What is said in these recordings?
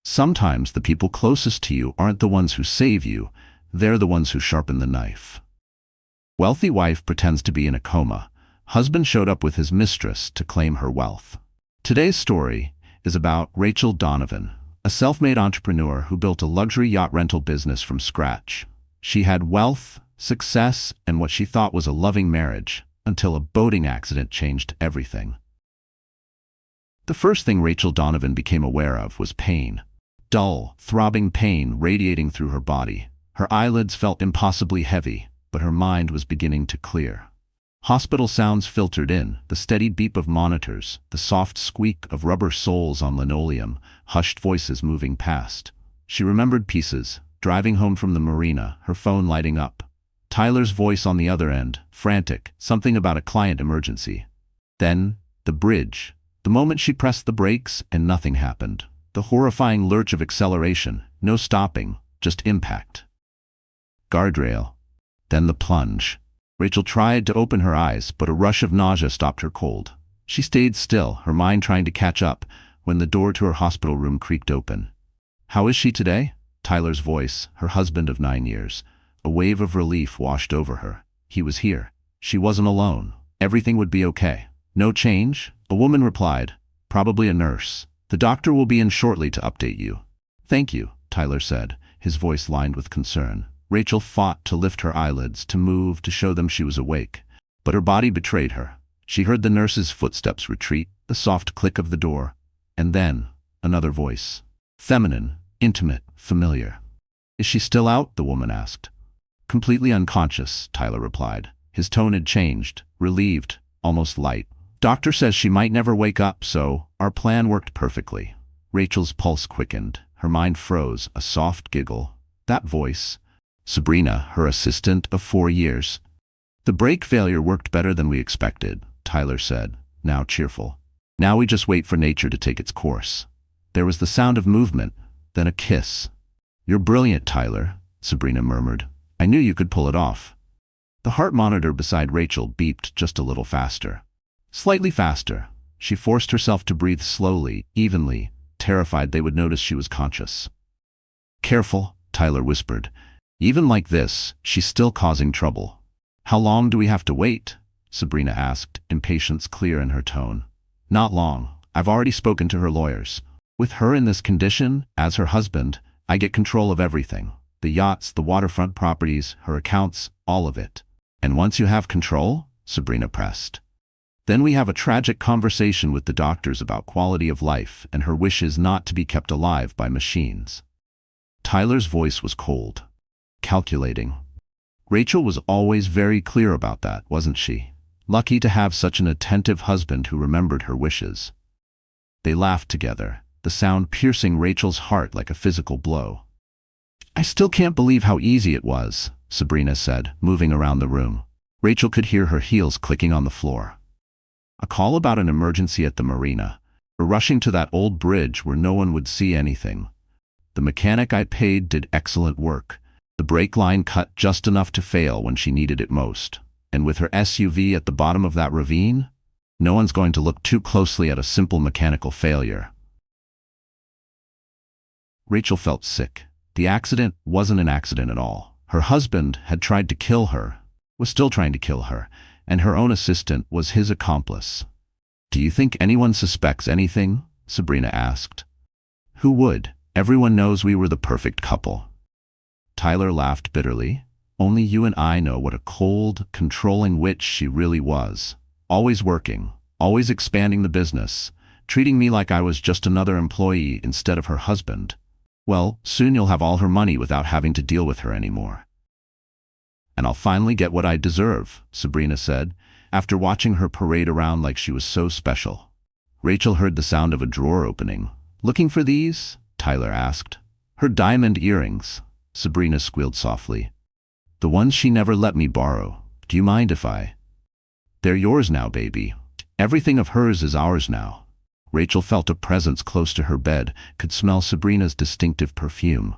Sometimes the people closest to you aren't the ones who save you, they're the ones who sharpen the knife. Wealthy wife pretends to be in a coma. Husband showed up with his mistress to claim her wealth. Today's story is about Rachel Donovan, a self-made entrepreneur who built a luxury yacht rental business from scratch. She had wealth, success, and what she thought was a loving marriage, until a boating accident changed everything. The first thing Rachel Donovan became aware of was pain. Dull, throbbing pain radiating through her body. Her eyelids felt impossibly heavy, but her mind was beginning to clear. Hospital sounds filtered in, the steady beep of monitors, the soft squeak of rubber soles on linoleum, hushed voices moving past. She remembered pieces, driving home from the marina, her phone lighting up. Tyler's voice on the other end, frantic, something about a client emergency. Then, the bridge. The moment she pressed the brakes and nothing happened. The horrifying lurch of acceleration, no stopping, just impact. Guardrail. Then the plunge. Rachel tried to open her eyes, but a rush of nausea stopped her cold. She stayed still, her mind trying to catch up, when the door to her hospital room creaked open. "How is she today?" Tyler's voice, her husband of 9 years. A wave of relief washed over her. He was here. She wasn't alone. Everything would be okay. "No change?" A woman replied. "Probably a nurse. The doctor will be in shortly to update you." "Thank you," Tyler said, his voice lined with concern. Rachel fought to lift her eyelids, to move, to show them she was awake. But her body betrayed her. She heard the nurse's footsteps retreat, the soft click of the door, and then another voice. Feminine, intimate, familiar. "Is she still out?" the woman asked. "Completely unconscious," Tyler replied. His tone had changed, relieved, almost light. "Doctor says she might never wake up, so our plan worked perfectly." Rachel's pulse quickened. Her mind froze, a soft giggle. That voice. Sabrina, her assistant of 4 years. "The brake failure worked better than we expected," Tyler said, now cheerful. "Now we just wait for nature to take its course." There was the sound of movement, then a kiss. "You're brilliant, Tyler," Sabrina murmured. "I knew you could pull it off." The heart monitor beside Rachel beeped just a little faster. Slightly faster. She forced herself to breathe slowly, evenly, terrified they would notice she was conscious. "Careful," Tyler whispered. "Even like this, she's still causing trouble." "How long do we have to wait?" Sabrina asked, impatience clear in her tone. "Not long. I've already spoken to her lawyers. With her in this condition, as her husband, I get control of everything. The yachts, the waterfront properties, her accounts, all of it." "And once you have control?" Sabrina pressed. "Then we have a tragic conversation with the doctors about quality of life and her wishes not to be kept alive by machines." Tyler's voice was cold. Calculating. Rachel was always very clear about that, wasn't she? Lucky to have such an attentive husband who remembered her wishes. They laughed together, the sound piercing Rachel's heart like a physical blow. "I still can't believe how easy it was," Sabrina said, moving around the room. Rachel could hear her heels clicking on the floor. "A call about an emergency at the marina. We're rushing to that old bridge where no one would see anything. The mechanic I paid did excellent work. The brake line cut just enough to fail when she needed it most. And with her SUV at the bottom of that ravine, no one's going to look too closely at a simple mechanical failure." Rachel felt sick. The accident wasn't an accident at all. Her husband had tried to kill her, was still trying to kill her, and her own assistant was his accomplice. "Do you think anyone suspects anything?" Sabrina asked. "Who would? Everyone knows we were the perfect couple." Tyler laughed bitterly. "Only you and I know what a cold, controlling witch she really was. Always working, always expanding the business, treating me like I was just another employee instead of her husband. Well, soon you'll have all her money without having to deal with her anymore." "And I'll finally get what I deserve," Sabrina said, after watching her parade around like she was so special. Rachel heard the sound of a drawer opening. "Looking for these?" Tyler asked. "Her diamond earrings," Sabrina squealed softly. "The ones she never let me borrow. Do you mind if I—" "They're yours now, baby. Everything of hers is ours now." Rachel felt a presence close to her bed, could smell Sabrina's distinctive perfume.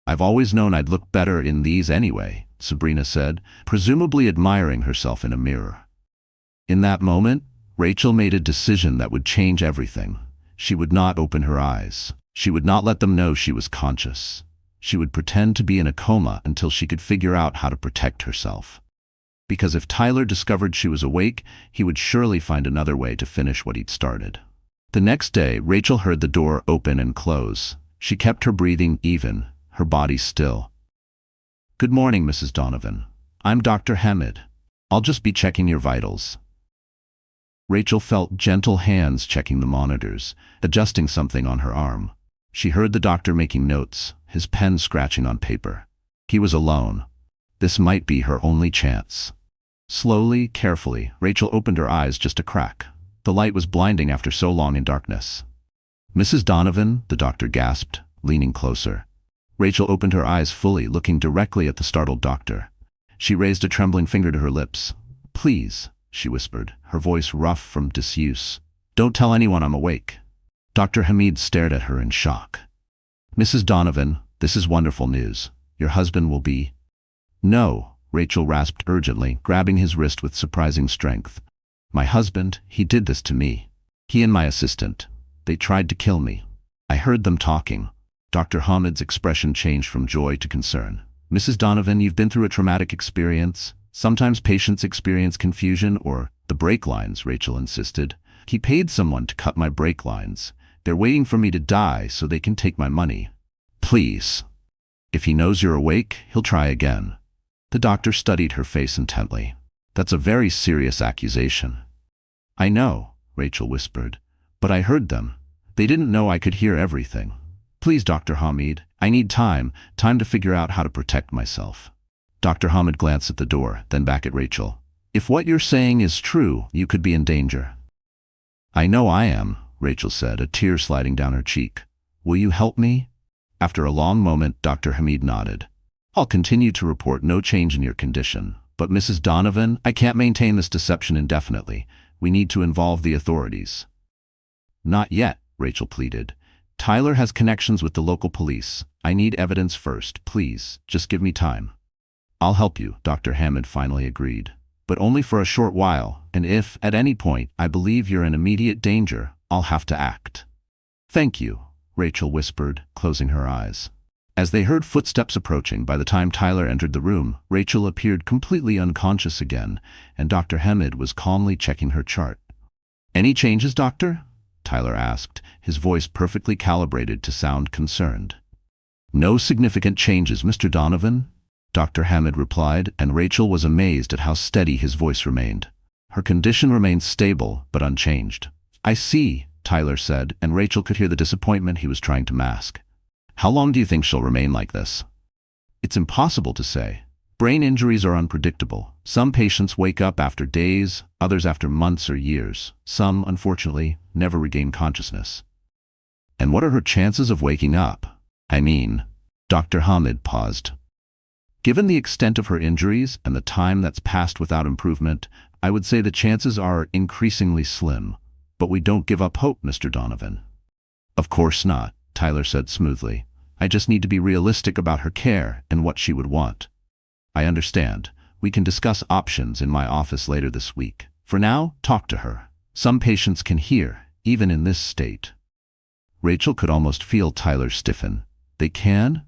"I've always known I'd look better in these anyway," Sabrina said, presumably admiring herself in a mirror. In that moment, Rachel made a decision that would change everything. She would not open her eyes. She would not let them know she was conscious. She would pretend to be in a coma until she could figure out how to protect herself. Because if Tyler discovered she was awake, he would surely find another way to finish what he'd started. The next day, Rachel heard the door open and close. She kept her breathing even, her body still. "Good morning, Mrs. Donovan. I'm Dr. Hamid. I'll just be checking your vitals." Rachel felt gentle hands checking the monitors, adjusting something on her arm. She heard the doctor making notes, his pen scratching on paper. He was alone. This might be her only chance. Slowly, carefully, Rachel opened her eyes just a crack. The light was blinding after so long in darkness. "Mrs. Donovan," the doctor gasped, leaning closer. Rachel opened her eyes fully, looking directly at the startled doctor. She raised a trembling finger to her lips. "Please," she whispered, her voice rough from disuse. "Don't tell anyone I'm awake." Dr. Hamid stared at her in shock. "Mrs. Donovan, this is wonderful news. Your husband will be—" "No," Rachel rasped urgently, grabbing his wrist with surprising strength. "My husband, he did this to me. He and my assistant. They tried to kill me. I heard them talking." Dr. Hamid's expression changed from joy to concern. "Mrs. Donovan, you've been through a traumatic experience. Sometimes patients experience confusion or the brake lines," Rachel insisted. "He paid someone to cut my brake lines. They're waiting for me to die so they can take my money. Please. If he knows you're awake, he'll try again." The doctor studied her face intently. "That's a very serious accusation." "I know," Rachel whispered, "but I heard them. They didn't know I could hear everything. Please, Dr. Hamid, I need time to figure out how to protect myself." Dr. Hamid glanced at the door, then back at Rachel. "If what you're saying is true, you could be in danger." "I know I am," Rachel said, a tear sliding down her cheek. "Will you help me?" After a long moment, Dr. Hamid nodded. "I'll continue to report no change in your condition. But Mrs. Donovan, I can't maintain this deception indefinitely. We need to involve the authorities." "Not yet," Rachel pleaded. "Tyler has connections with the local police. I need evidence first. Please, just give me time." "I'll help you," Dr. Hamid finally agreed. "But only for a short while, and if, at any point, I believe you're in immediate danger, I'll have to act." "Thank you," Rachel whispered, closing her eyes. As they heard footsteps approaching, by the time Tyler entered the room, Rachel appeared completely unconscious again, and Dr. Hamid was calmly checking her chart. "Any changes, doctor?" Tyler asked, his voice perfectly calibrated to sound concerned. "No significant changes, Mr. Donovan," Dr. Hamid replied, and Rachel was amazed at how steady his voice remained. Her condition remained stable, but unchanged. "I see," Tyler said, and Rachel could hear the disappointment he was trying to mask. "How long do you think she'll remain like this?" "It's impossible to say. Brain injuries are unpredictable. Some patients wake up after days, others after months or years. Some, unfortunately, never regain consciousness." "And what are her chances of waking up? I mean," Dr. Hamid paused. "Given the extent of her injuries and the time that's passed without improvement, I would say the chances are increasingly slim. But we don't give up hope, Mr. Donovan." "Of course not," Tyler said smoothly. "I just need to be realistic about her care and what she would want." "I understand. We can discuss options in my office later this week. For now, talk to her. Some patients can hear, even in this state." Rachel could almost feel Tyler stiffen. "They can?"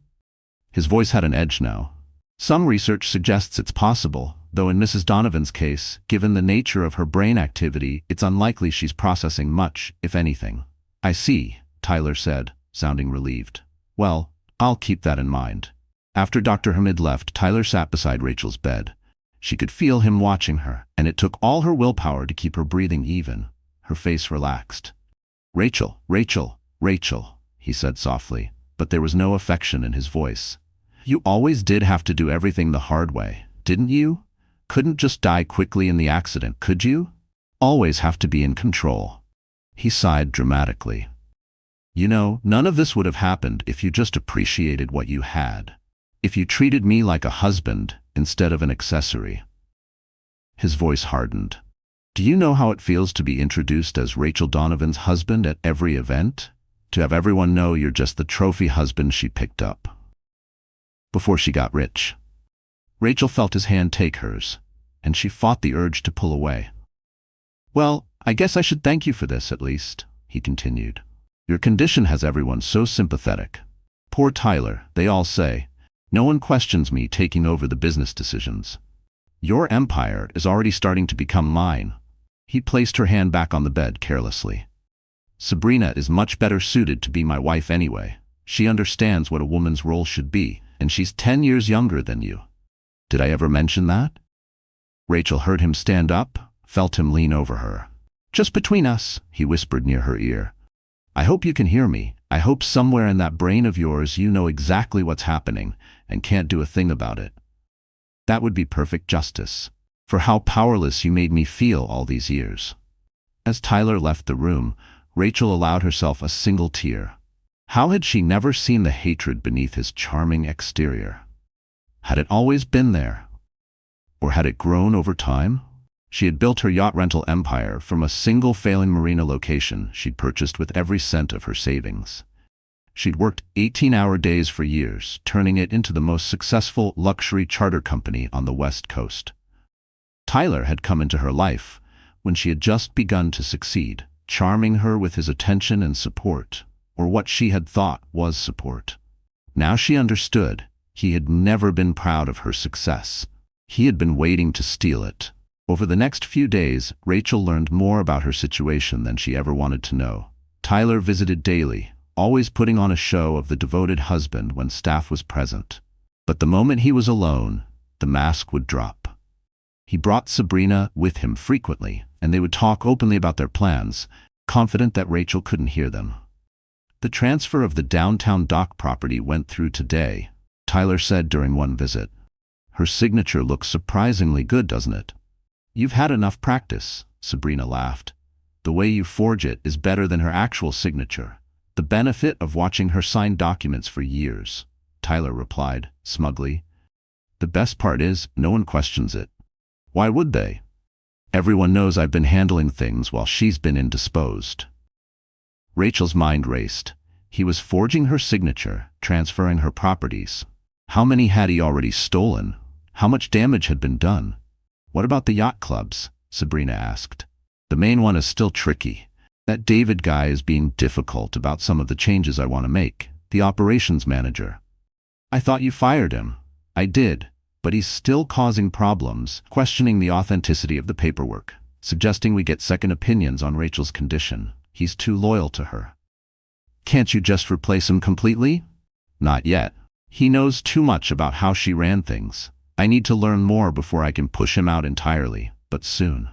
His voice had an edge now. "Some research suggests it's possible, though in Mrs. Donovan's case, given the nature of her brain activity, it's unlikely she's processing much, if anything." "I see," Tyler said, sounding relieved. "Well, I'll keep that in mind." After Dr. Hamid left, Tyler sat beside Rachel's bed. She could feel him watching her, and it took all her willpower to keep her breathing even. Her face relaxed. "Rachel, Rachel, Rachel," he said softly, but there was no affection in his voice. "You always did have to do everything the hard way, didn't you? Couldn't just die quickly in the accident, could you? Always have to be in control." He sighed dramatically. "You know, none of this would have happened if you just appreciated what you had. If you treated me like a husband instead of an accessory." His voice hardened. "Do you know how it feels to be introduced as Rachel Donovan's husband at every event? To have everyone know you're just the trophy husband she picked up before she got rich." Rachel felt his hand take hers, and she fought the urge to pull away. "Well, I guess I should thank you for this, at least," he continued. Your condition has everyone so sympathetic. Poor Tyler, they all say. No one questions me taking over the business decisions. Your empire is already starting to become mine. He placed her hand back on the bed carelessly. Sabrina is much better suited to be my wife anyway. She understands what a woman's role should be, and she's 10 years younger than you. Did I ever mention that? Rachel heard him stand up, felt him lean over her. Just between us, he whispered near her ear. I hope you can hear me. I hope somewhere in that brain of yours you know exactly what's happening and can't do a thing about it. That would be perfect justice for how powerless you made me feel all these years. As Tyler left the room, Rachel allowed herself a single tear. How had she never seen the hatred beneath his charming exterior? Had it always been there? Or had it grown over time? She had built her yacht rental empire from a single failing marina location she'd purchased with every cent of her savings. She'd worked 18-hour days for years, turning it into the most successful luxury charter company on the West Coast. Tyler had come into her life when she had just begun to succeed, charming her with his attention and support, or what she had thought was support. Now she understood. He had never been proud of her success. He had been waiting to steal it. Over the next few days, Rachel learned more about her situation than she ever wanted to know. Tyler visited daily, always putting on a show of the devoted husband when staff was present. But the moment he was alone, the mask would drop. He brought Sabrina with him frequently, and they would talk openly about their plans, confident that Rachel couldn't hear them. The transfer of the downtown dock property went through today, Tyler said during one visit. Her signature looks surprisingly good, doesn't it? You've had enough practice, Sabrina laughed. The way you forge it is better than her actual signature. The benefit of watching her sign documents for years, Tyler replied, smugly. The best part is, no one questions it. Why would they? Everyone knows I've been handling things while she's been indisposed. Rachel's mind raced. He was forging her signature, transferring her properties. How many had he already stolen? How much damage had been done? What about the yacht clubs? Sabrina asked. The main one is still tricky. That David guy is being difficult about some of the changes I want to make. The operations manager. I thought you fired him. I did, but he's still causing problems, questioning the authenticity of the paperwork, suggesting we get second opinions on Rachel's condition. He's too loyal to her. Can't you just replace him completely? Not yet. He knows too much about how she ran things. I need to learn more before I can push him out entirely, but soon.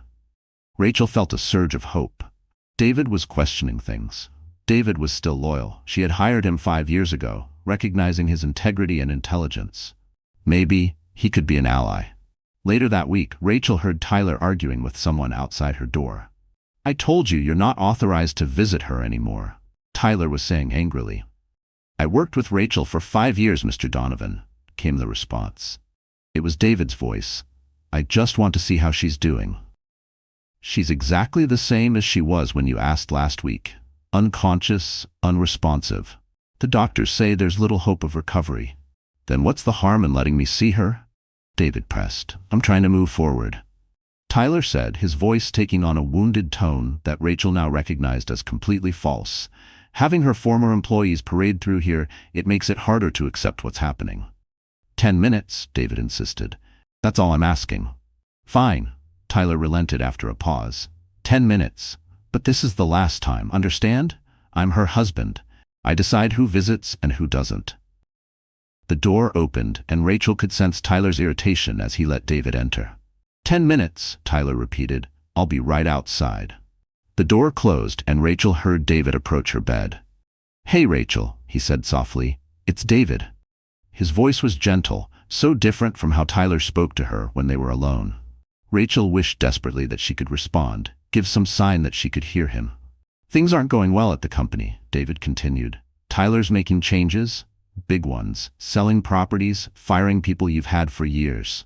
Rachel felt a surge of hope. David was questioning things. David was still loyal. She had hired him 5 years ago, recognizing his integrity and intelligence. Maybe he could be an ally. Later that week, Rachel heard Tyler arguing with someone outside her door. I told you you're not authorized to visit her anymore, Tyler was saying angrily. I worked with Rachel for 5 years, Mr. Donovan, came the response. It was David's voice. I just want to see how she's doing. She's exactly the same as she was when you asked last week. Unconscious, unresponsive. The doctors say there's little hope of recovery. Then what's the harm in letting me see her? David pressed. I'm trying to move forward. Tyler said, his voice taking on a wounded tone that Rachel now recognized as completely false. Having her former employees parade through here, it makes it harder to accept what's happening. 10 minutes, David insisted. That's all I'm asking. Fine, Tyler relented after a pause. 10 minutes. But this is the last time, understand? I'm her husband. I decide who visits and who doesn't. The door opened, and Rachel could sense Tyler's irritation as he let David enter. 10 minutes, Tyler repeated. I'll be right outside. The door closed, and Rachel heard David approach her bed. Hey, Rachel, he said softly. It's David. His voice was gentle, so different from how Tyler spoke to her when they were alone. Rachel wished desperately that she could respond, give some sign that she could hear him. Things aren't going well at the company, David continued. Tyler's making changes, big ones, selling properties, firing people you've had for years.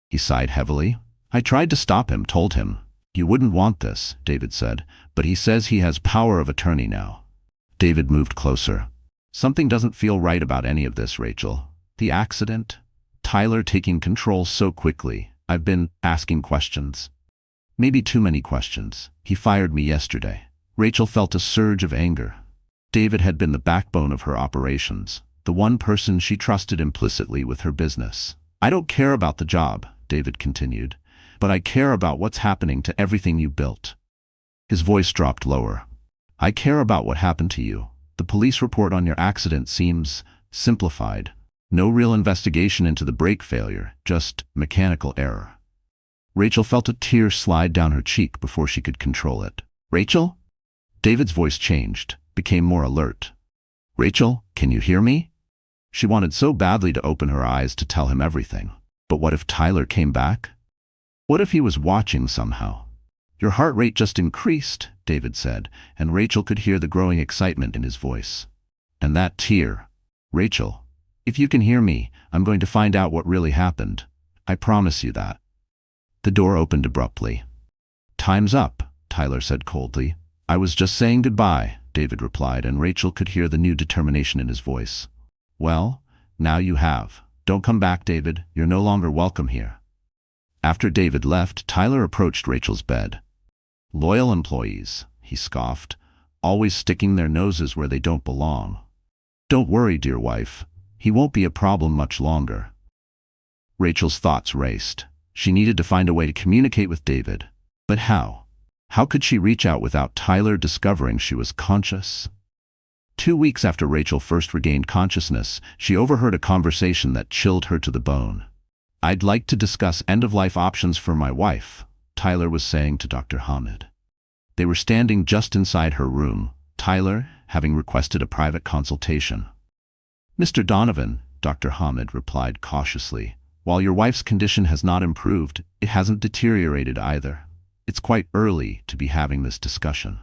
He sighed heavily. I tried to stop him, told him. You wouldn't want this, David said, but he says he has power of attorney now. David moved closer. Something doesn't feel right about any of this, Rachel. The accident, Tyler taking control so quickly. I've been asking questions. Maybe too many questions. He fired me yesterday. Rachel felt a surge of anger. David had been the backbone of her operations, the one person she trusted implicitly with her business. "I don't care about the job," David continued, "but I care about what's happening to everything you built." His voice dropped lower. "I care about what happened to you. The police report on your accident seems simplified. No real investigation into the brake failure, just mechanical error." Rachel felt a tear slide down her cheek before she could control it. "Rachel?" David's voice changed, became more alert. "Rachel, can you hear me?" She wanted so badly to open her eyes to tell him everything. But what if Tyler came back? What if he was watching somehow? "Your heart rate just increased," David said, and Rachel could hear the growing excitement in his voice. "And that tear. Rachel, if you can hear me, I'm going to find out what really happened. I promise you that." The door opened abruptly. "Time's up," Tyler said coldly. "I was just saying goodbye," David replied, and Rachel could hear the new determination in his voice. "Well, now you have. Don't come back, David. You're no longer welcome here." After David left, Tyler approached Rachel's bed. "Loyal employees," he scoffed, "always sticking their noses where they don't belong. Don't worry, dear wife. He won't be a problem much longer." Rachel's thoughts raced. She needed to find a way to communicate with David. But how? How could she reach out without Tyler discovering she was conscious? 2 weeks after Rachel first regained consciousness, she overheard a conversation that chilled her to the bone. "I'd like to discuss end-of-life options for my wife," Tyler was saying to Dr. Hamid. They were standing just inside her room, Tyler having requested a private consultation. "Mr. Donovan," Dr. Hamid replied cautiously, "while your wife's condition has not improved, it hasn't deteriorated either. It's quite early to be having this discussion."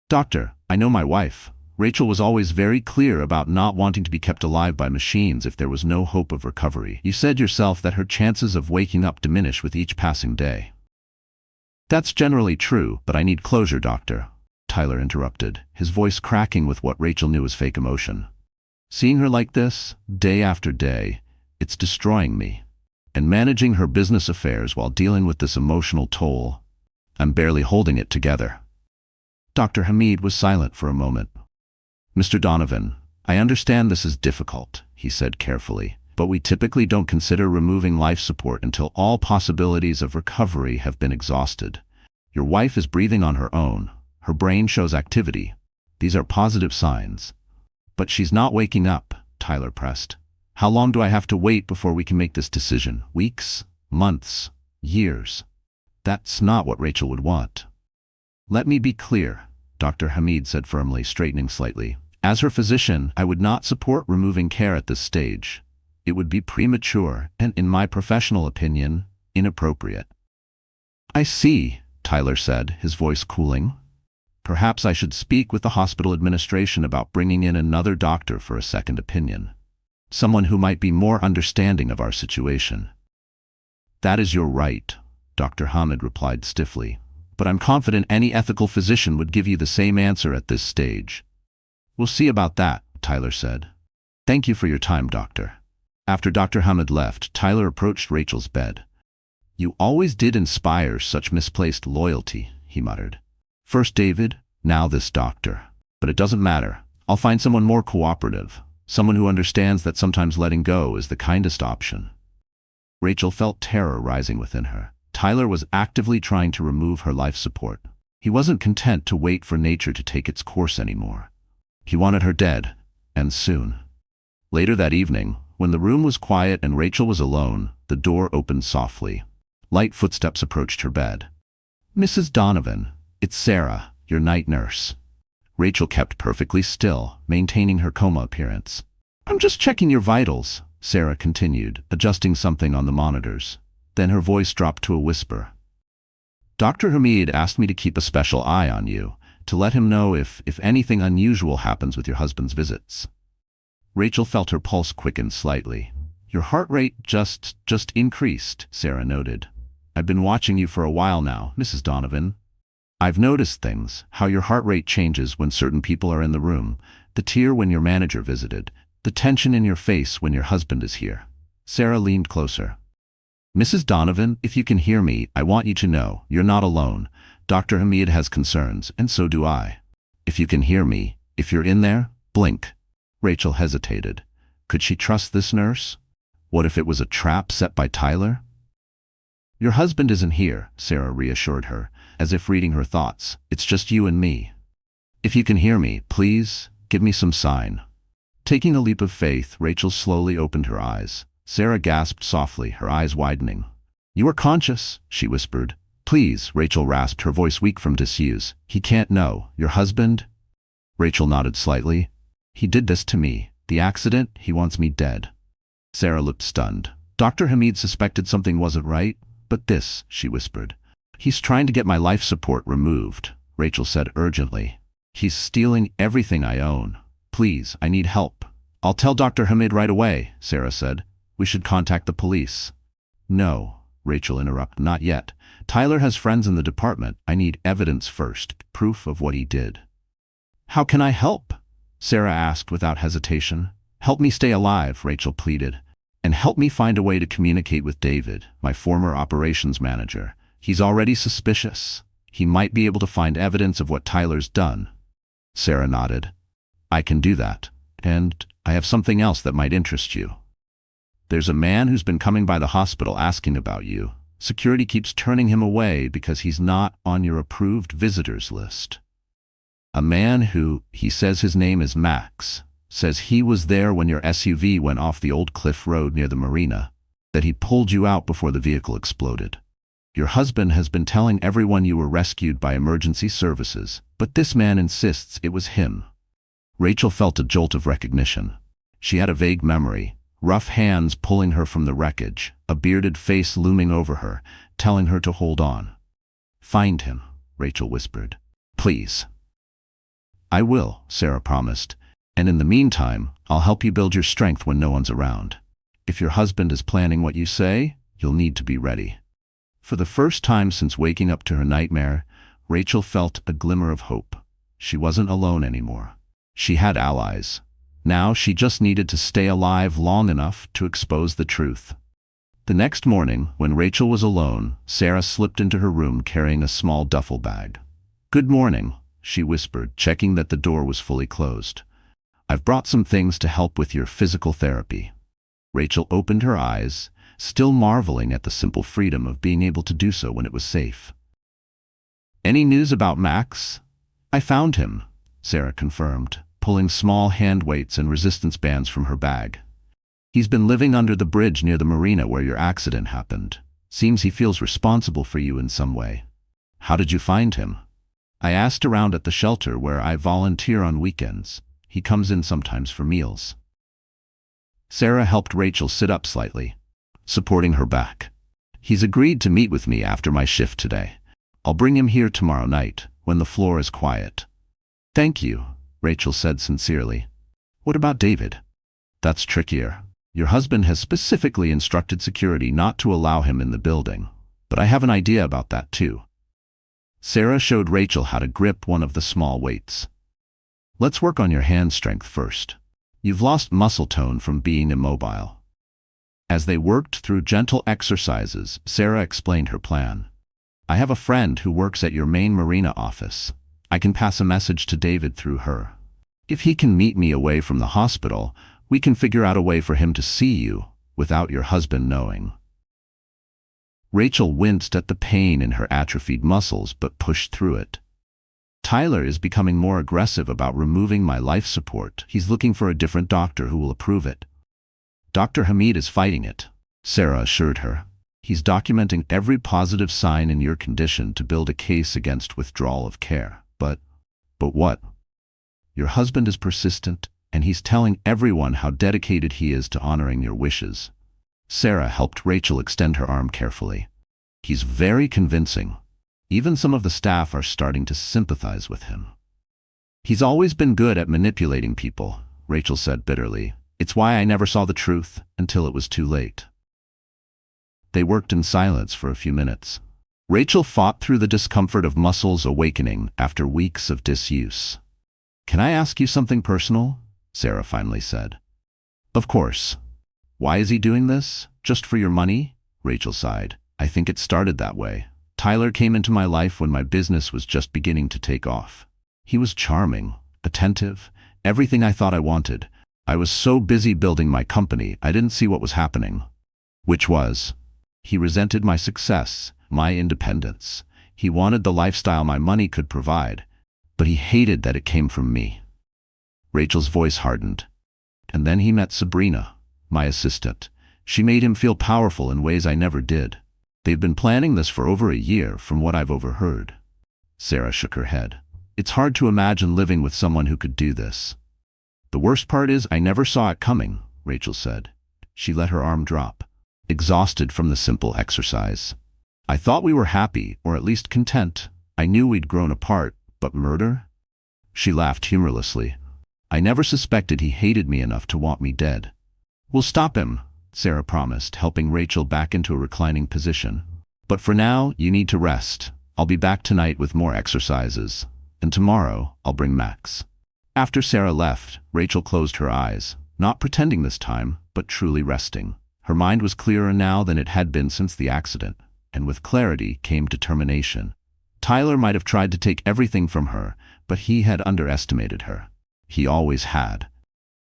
"Doctor, I know my wife. Rachel was always very clear about not wanting to be kept alive by machines if there was no hope of recovery. You said yourself that her chances of waking up diminish with each passing day." "That's generally true, but I need closure, doctor," Tyler interrupted, his voice cracking with what Rachel knew as fake emotion. "Seeing her like this, day after day, it's destroying me. And managing her business affairs while dealing with this emotional toll, I'm barely holding it together." Dr. Hamid was silent for a moment. "Mr. Donovan, I understand this is difficult," he said carefully, "but we typically don't consider removing life support until all possibilities of recovery have been exhausted. Your wife is breathing on her own. Her brain shows activity. These are positive signs. But she's not waking up," Tyler pressed. "How long do I have to wait before we can make this decision? Weeks? Months? Years?" That's not what Rachel would want. "Let me be clear," Dr. Hamid said firmly, straightening slightly. "As her physician, I would not support removing care at this stage. It would be premature and, in my professional opinion, inappropriate." "I see," Tyler said, his voice cooling. "Perhaps I should speak with the hospital administration about bringing in another doctor for a second opinion. Someone who might be more understanding of our situation." "That is your right," Dr. Hamid replied stiffly. "But I'm confident any ethical physician would give you the same answer at this stage." "We'll see about that," Tyler said. "Thank you for your time, doctor." After Dr. Hamid left, Tyler approached Rachel's bed. "You always did inspire such misplaced loyalty," he muttered. "First David, now this doctor. But it doesn't matter. I'll find someone more cooperative, someone who understands that sometimes letting go is the kindest option." Rachel felt terror rising within her. Tyler was actively trying to remove her life support. He wasn't content to wait for nature to take its course anymore. He wanted her dead, and soon. Later that evening, when the room was quiet and Rachel was alone, the door opened softly. Light footsteps approached her bed. "Mrs. Donovan, it's Sarah, your night nurse." Rachel kept perfectly still, maintaining her coma appearance. "I'm just checking your vitals," Sarah continued, adjusting something on the monitors. Then her voice dropped to a whisper. "Dr. Hamid asked me to keep a special eye on you, to let him know if anything unusual happens with your husband's visits." Rachel felt her pulse quicken slightly. "Your heart rate just increased," Sarah noted. "I've been watching you for a while now, Mrs. Donovan. I've noticed things, how your heart rate changes when certain people are in the room, the tear when your manager visited, the tension in your face when your husband is here." Sarah leaned closer. "Mrs. Donovan, if you can hear me, I want you to know, you're not alone. Dr. Hamid has concerns, and so do I. If you can hear me, if you're in there, blink. Rachel hesitated. Could she trust this nurse? What if it was a trap set by Tyler? Your husband isn't here, Sarah reassured her, as if reading her thoughts. It's just you and me. If you can hear me, please, give me some sign. Taking a leap of faith, Rachel slowly opened her eyes. Sarah gasped softly, her eyes widening. You are conscious, she whispered. Please, Rachel rasped, her voice weak from disuse. He can't know. Your husband? Rachel nodded slightly. He did this to me. The accident, he wants me dead. Sarah looked stunned. Dr. Hamid suspected something wasn't right, but this, she whispered. He's trying to get my life support removed, Rachel said urgently. He's stealing everything I own. Please, I need help. I'll tell Dr. Hamid right away, Sarah said. We should contact the police. No, Rachel interrupted. Not yet. Tyler has friends in the department. I need evidence first, proof of what he did. How can I help? Sarah asked without hesitation. Help me stay alive, Rachel pleaded. And help me find a way to communicate with David, my former operations manager. He's already suspicious. He might be able to find evidence of what Tyler's done. Sarah nodded. I can do that. And I have something else that might interest you. There's a man who's been coming by the hospital asking about you. Security keeps turning him away because he's not on your approved visitors list. A man who, he says his name is Max, says he was there when your SUV went off the old cliff road near the marina, that he pulled you out before the vehicle exploded. Your husband has been telling everyone you were rescued by emergency services, but this man insists it was him. Rachel felt a jolt of recognition. She had a vague memory, rough hands pulling her from the wreckage, a bearded face looming over her, telling her to hold on. Find him, Rachel whispered. Please. I will, Sarah promised, and in the meantime, I'll help you build your strength when no one's around. If your husband is planning what you say, you'll need to be ready. For the first time since waking up to her nightmare, Rachel felt a glimmer of hope. She wasn't alone anymore. She had allies. Now she just needed to stay alive long enough to expose the truth. The next morning, when Rachel was alone, Sarah slipped into her room carrying a small duffel bag. Good morning, she whispered, checking that the door was fully closed. I've brought some things to help with your physical therapy. Rachel opened her eyes, still marveling at the simple freedom of being able to do so when it was safe. Any news about Max? I found him, Sarah confirmed, pulling small hand weights and resistance bands from her bag. He's been living under the bridge near the marina where your accident happened. Seems he feels responsible for you in some way. How did you find him? I asked around at the shelter where I volunteer on weekends. He comes in sometimes for meals. Sarah helped Rachel sit up slightly, supporting her back. He's agreed to meet with me after my shift today. I'll bring him here tomorrow night, when the floor is quiet. Thank you, Rachel said sincerely. What about David? That's trickier. Your husband has specifically instructed security not to allow him in the building, but I have an idea about that too. Sarah showed Rachel how to grip one of the small weights. Let's work on your hand strength first. You've lost muscle tone from being immobile. As they worked through gentle exercises, Sarah explained her plan. I have a friend who works at your main marina office. I can pass a message to David through her. If he can meet me away from the hospital, we can figure out a way for him to see you without your husband knowing. Rachel winced at the pain in her atrophied muscles but pushed through it. Tyler is becoming more aggressive about removing my life support. He's looking for a different doctor who will approve it. Dr. Hamid is fighting it, Sarah assured her. He's documenting every positive sign in your condition to build a case against withdrawal of care. But what? Your husband is persistent, and he's telling everyone how dedicated he is to honoring your wishes. Sarah helped Rachel extend her arm carefully. He's very convincing. Even some of the staff are starting to sympathize with him. He's always been good at manipulating people, Rachel said bitterly. It's why I never saw the truth until it was too late. They worked in silence for a few minutes. Rachel fought through the discomfort of muscles awakening after weeks of disuse. Can I ask you something personal? Sarah finally said. Of course. Why is he doing this? Just for your money? Rachel sighed. I think it started that way. Tyler came into my life when my business was just beginning to take off. He was charming, attentive, everything I thought I wanted. I was so busy building my company, I didn't see what was happening. Which was, he resented my success, my independence. He wanted the lifestyle my money could provide, but he hated that it came from me. Rachel's voice hardened. And then he met Sabrina, my assistant. She made him feel powerful in ways I never did. They've been planning this for over a year, from what I've overheard. Sarah shook her head. It's hard to imagine living with someone who could do this. The worst part is I never saw it coming, Rachel said. She let her arm drop, exhausted from the simple exercise. I thought we were happy, or at least content. I knew we'd grown apart, but murder? She laughed humorlessly. I never suspected he hated me enough to want me dead. We'll stop him, Sarah promised, helping Rachel back into a reclining position. But for now, you need to rest. I'll be back tonight with more exercises. And tomorrow, I'll bring Max. After Sarah left, Rachel closed her eyes, not pretending this time, but truly resting. Her mind was clearer now than it had been since the accident, and with clarity came determination. Tyler might have tried to take everything from her, but he had underestimated her. He always had.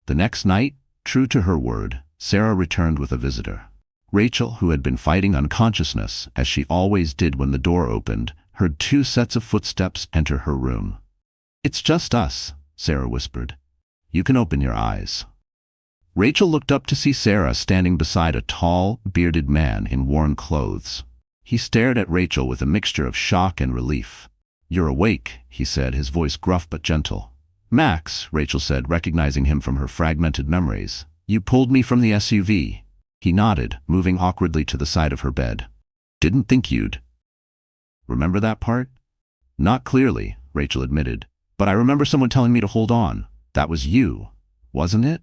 The next night, true to her word, Sarah returned with a visitor. Rachel, who had been fighting unconsciousness, as she always did when the door opened, heard 2 sets of footsteps enter her room. It's just us, Sarah whispered. You can open your eyes. Rachel looked up to see Sarah standing beside a tall, bearded man in worn clothes. He stared at Rachel with a mixture of shock and relief. You're awake, he said, his voice gruff but gentle. Max, Rachel said, recognizing him from her fragmented memories. You pulled me from the SUV. He nodded, moving awkwardly to the side of her bed. Didn't think you'd. Remember that part? Not clearly, Rachel admitted. But I remember someone telling me to hold on. That was you, wasn't it?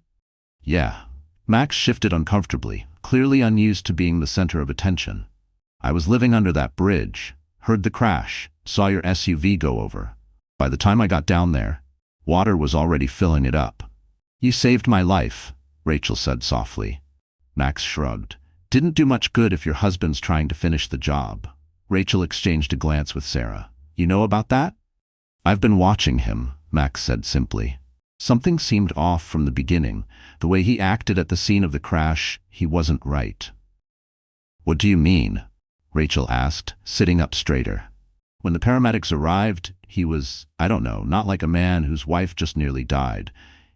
Yeah. Max shifted uncomfortably, clearly unused to being the center of attention. I was living under that bridge, heard the crash, saw your SUV go over. By the time I got down there, water was already filling it up. You saved my life, Rachel said softly. Max shrugged. Didn't do much good if your husband's trying to finish the job. Rachel exchanged a glance with Sarah. You know about that? I've been watching him, Max said simply. Something seemed off from the beginning. The way he acted at the scene of the crash, he wasn't right. What do you mean? Rachel asked, sitting up straighter. When the paramedics arrived, he was, I don't know, not like a man whose wife just nearly died.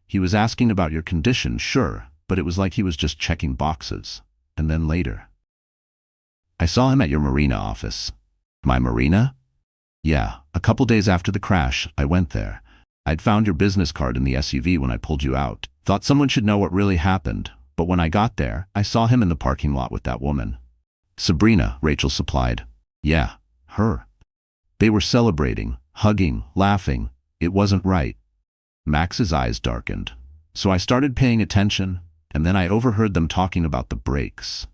He was asking about your condition, sure, but it was like he was just checking boxes. And then later. I saw him at your marina office. My marina? Yeah, a couple days after the crash, I went there. I'd found your business card in the SUV when I pulled you out. Thought someone should know what really happened, but when I got there, I saw him in the parking lot with that woman. Sabrina, Rachel supplied. Yeah, her. They were celebrating, hugging, laughing. It wasn't right. Max's eyes darkened. So I started paying attention, and then I overheard them talking about the brakes.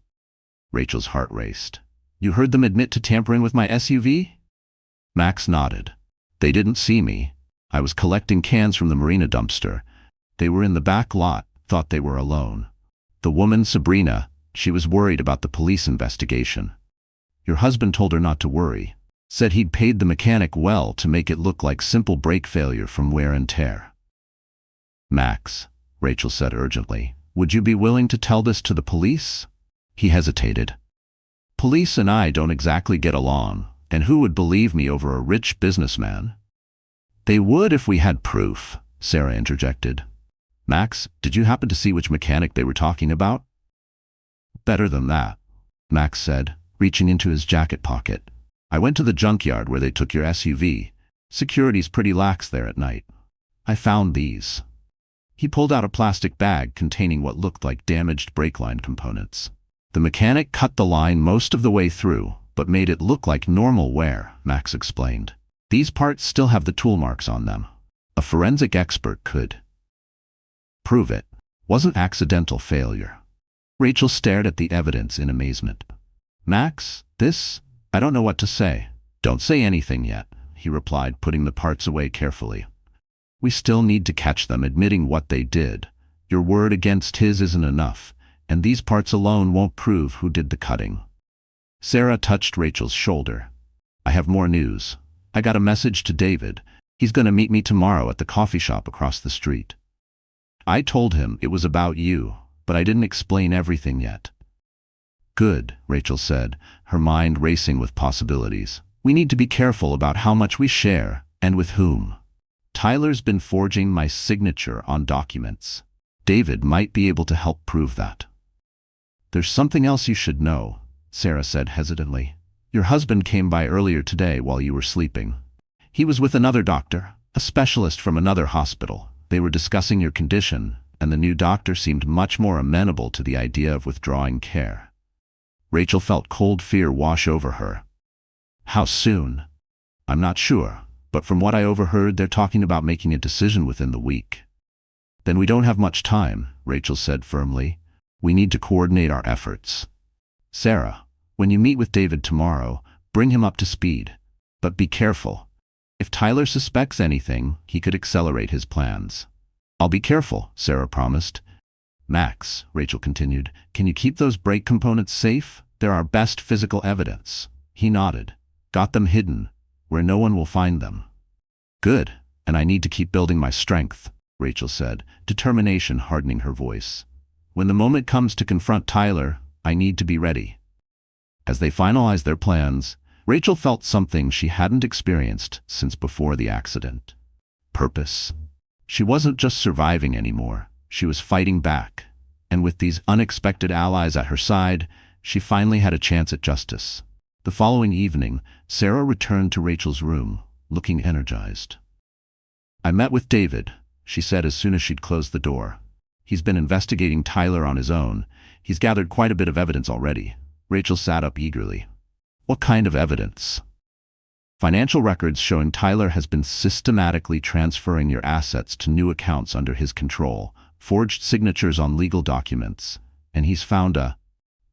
Rachel's heart raced. You heard them admit to tampering with my SUV? Max nodded. They didn't see me. I was collecting cans from the marina dumpster. They were in the back lot, thought they were alone. The woman, Sabrina, she was worried about the police investigation. Your husband told her not to worry. Said he'd paid the mechanic well to make it look like simple brake failure from wear and tear. Max, Rachel said urgently, would you be willing to tell this to the police? He hesitated. Police and I don't exactly get along, and who would believe me over a rich businessman? They would if we had proof, Sarah interjected. Max, did you happen to see which mechanic they were talking about? Better than that, Max said, reaching into his jacket pocket. I went to the junkyard where they took your SUV. Security's pretty lax there at night. I found these. He pulled out a plastic bag containing what looked like damaged brake line components. The mechanic cut the line most of the way through, but made it look like normal wear, Max explained. These parts still have the tool marks on them. A forensic expert could prove it wasn't accidental failure. Rachel stared at the evidence in amazement. Max, I don't know what to say. Don't say anything yet, he replied, putting the parts away carefully. We still need to catch them admitting what they did. Your word against his isn't enough, and these parts alone won't prove who did the cutting. Sarah touched Rachel's shoulder. I have more news. I got a message to David. He's gonna meet me tomorrow at the coffee shop across the street. I told him it was about you, but I didn't explain everything yet. Good, Rachel said, her mind racing with possibilities. We need to be careful about how much we share and with whom. Tyler's been forging my signature on documents. David might be able to help prove that. There's something else you should know, Sarah said hesitantly. Your husband came by earlier today while you were sleeping. He was with another doctor, a specialist from another hospital. They were discussing your condition, and the new doctor seemed much more amenable to the idea of withdrawing care. Rachel felt cold fear wash over her. How soon? I'm not sure, but from what I overheard, they're talking about making a decision within the week. Then we don't have much time, Rachel said firmly. We need to coordinate our efforts. Sarah, when you meet with David tomorrow, bring him up to speed. But be careful. If Tyler suspects anything, he could accelerate his plans. I'll be careful, Sarah promised. Max, Rachel continued, can you keep those brake components safe? They're our best physical evidence. He nodded. Got them hidden, where no one will find them. Good, and I need to keep building my strength, Rachel said, determination hardening her voice. When the moment comes to confront Tyler, I need to be ready. As they finalized their plans, Rachel felt something she hadn't experienced since before the accident. Purpose. She wasn't just surviving anymore, she was fighting back. And with these unexpected allies at her side, she finally had a chance at justice. The following evening, Sarah returned to Rachel's room, looking energized. I met with David, she said as soon as she'd closed the door. He's been investigating Tyler on his own. He's gathered quite a bit of evidence already. Rachel sat up eagerly. What kind of evidence? Financial records showing Tyler has been systematically transferring your assets to new accounts under his control, forged signatures on legal documents, and he's found a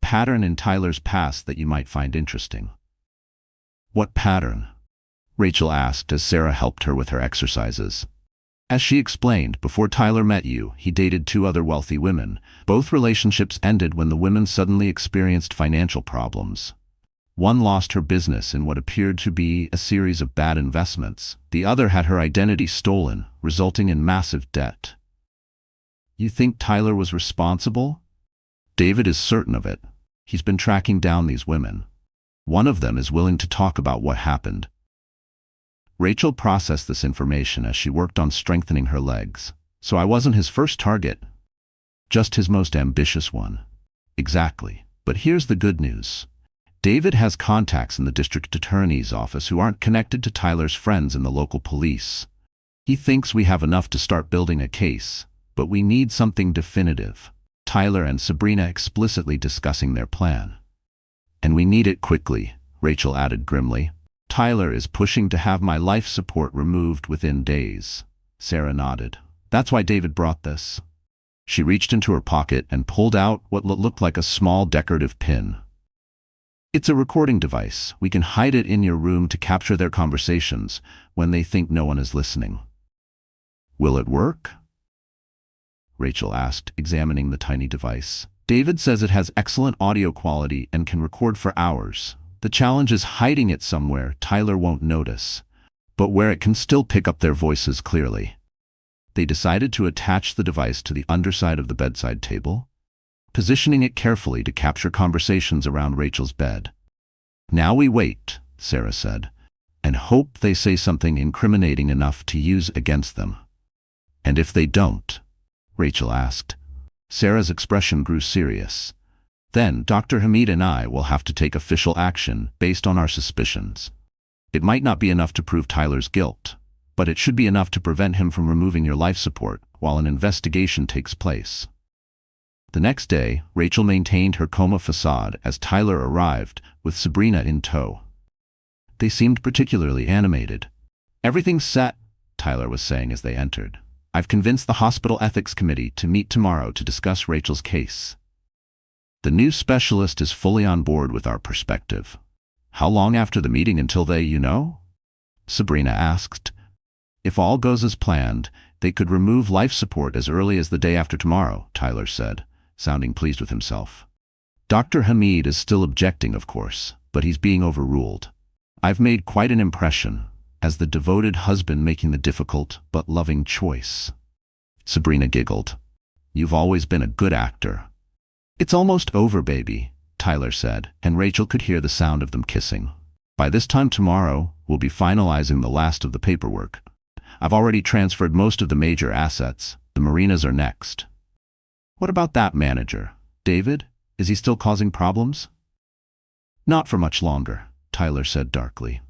pattern in Tyler's past that you might find interesting. What pattern? Rachel asked as Sarah helped her with her exercises. As she explained, before Tyler met you, he dated two other wealthy women. Both relationships ended when the women suddenly experienced financial problems. One lost her business in what appeared to be a series of bad investments. The other had her identity stolen, resulting in massive debt. You think Tyler was responsible? David is certain of it. He's been tracking down these women. One of them is willing to talk about what happened. Rachel processed this information as she worked on strengthening her legs. So I wasn't his first target, just his most ambitious one. Exactly. But here's the good news. David has contacts in the district attorney's office who aren't connected to Tyler's friends in the local police. He thinks we have enough to start building a case, but we need something definitive. Tyler and Sabrina explicitly discussing their plan. And we need it quickly, Rachel added grimly. Tyler is pushing to have my life support removed within days. Sarah nodded. That's why David brought this. She reached into her pocket and pulled out what looked like a small decorative pin. It's a recording device. We can hide it in your room to capture their conversations when they think no one is listening. Will it work? Rachel asked, examining the tiny device. David says it has excellent audio quality and can record for hours. The challenge is hiding it somewhere Tyler won't notice, but where it can still pick up their voices clearly. They decided to attach the device to the underside of the bedside table, positioning it carefully to capture conversations around Rachel's bed. Now we wait, Sarah said, and hope they say something incriminating enough to use against them. And if they don't? Rachel asked. Sarah's expression grew serious. Then Dr. Hamid and I will have to take official action based on our suspicions. It might not be enough to prove Tyler's guilt, but it should be enough to prevent him from removing your life support while an investigation takes place. The next day, Rachel maintained her coma facade as Tyler arrived, with Sabrina in tow. They seemed particularly animated. Everything's set, Tyler was saying as they entered. I've convinced the hospital ethics committee to meet tomorrow to discuss Rachel's case. The new specialist is fully on board with our perspective. How long after the meeting until they, Sabrina asked. If all goes as planned, they could remove life support as early as the day after tomorrow, Tyler said, sounding pleased with himself. Dr. Hamid is still objecting, of course, but he's being overruled. I've made quite an impression, as the devoted husband making the difficult but loving choice." Sabrina giggled. "You've always been a good actor." "It's almost over, baby," Tyler said, and Rachel could hear the sound of them kissing. "By this time tomorrow, we'll be finalizing the last of the paperwork. I've already transferred most of the major assets. The marinas are next." "What about that manager? David? Is he still causing problems?" "Not for much longer," Tyler said darkly.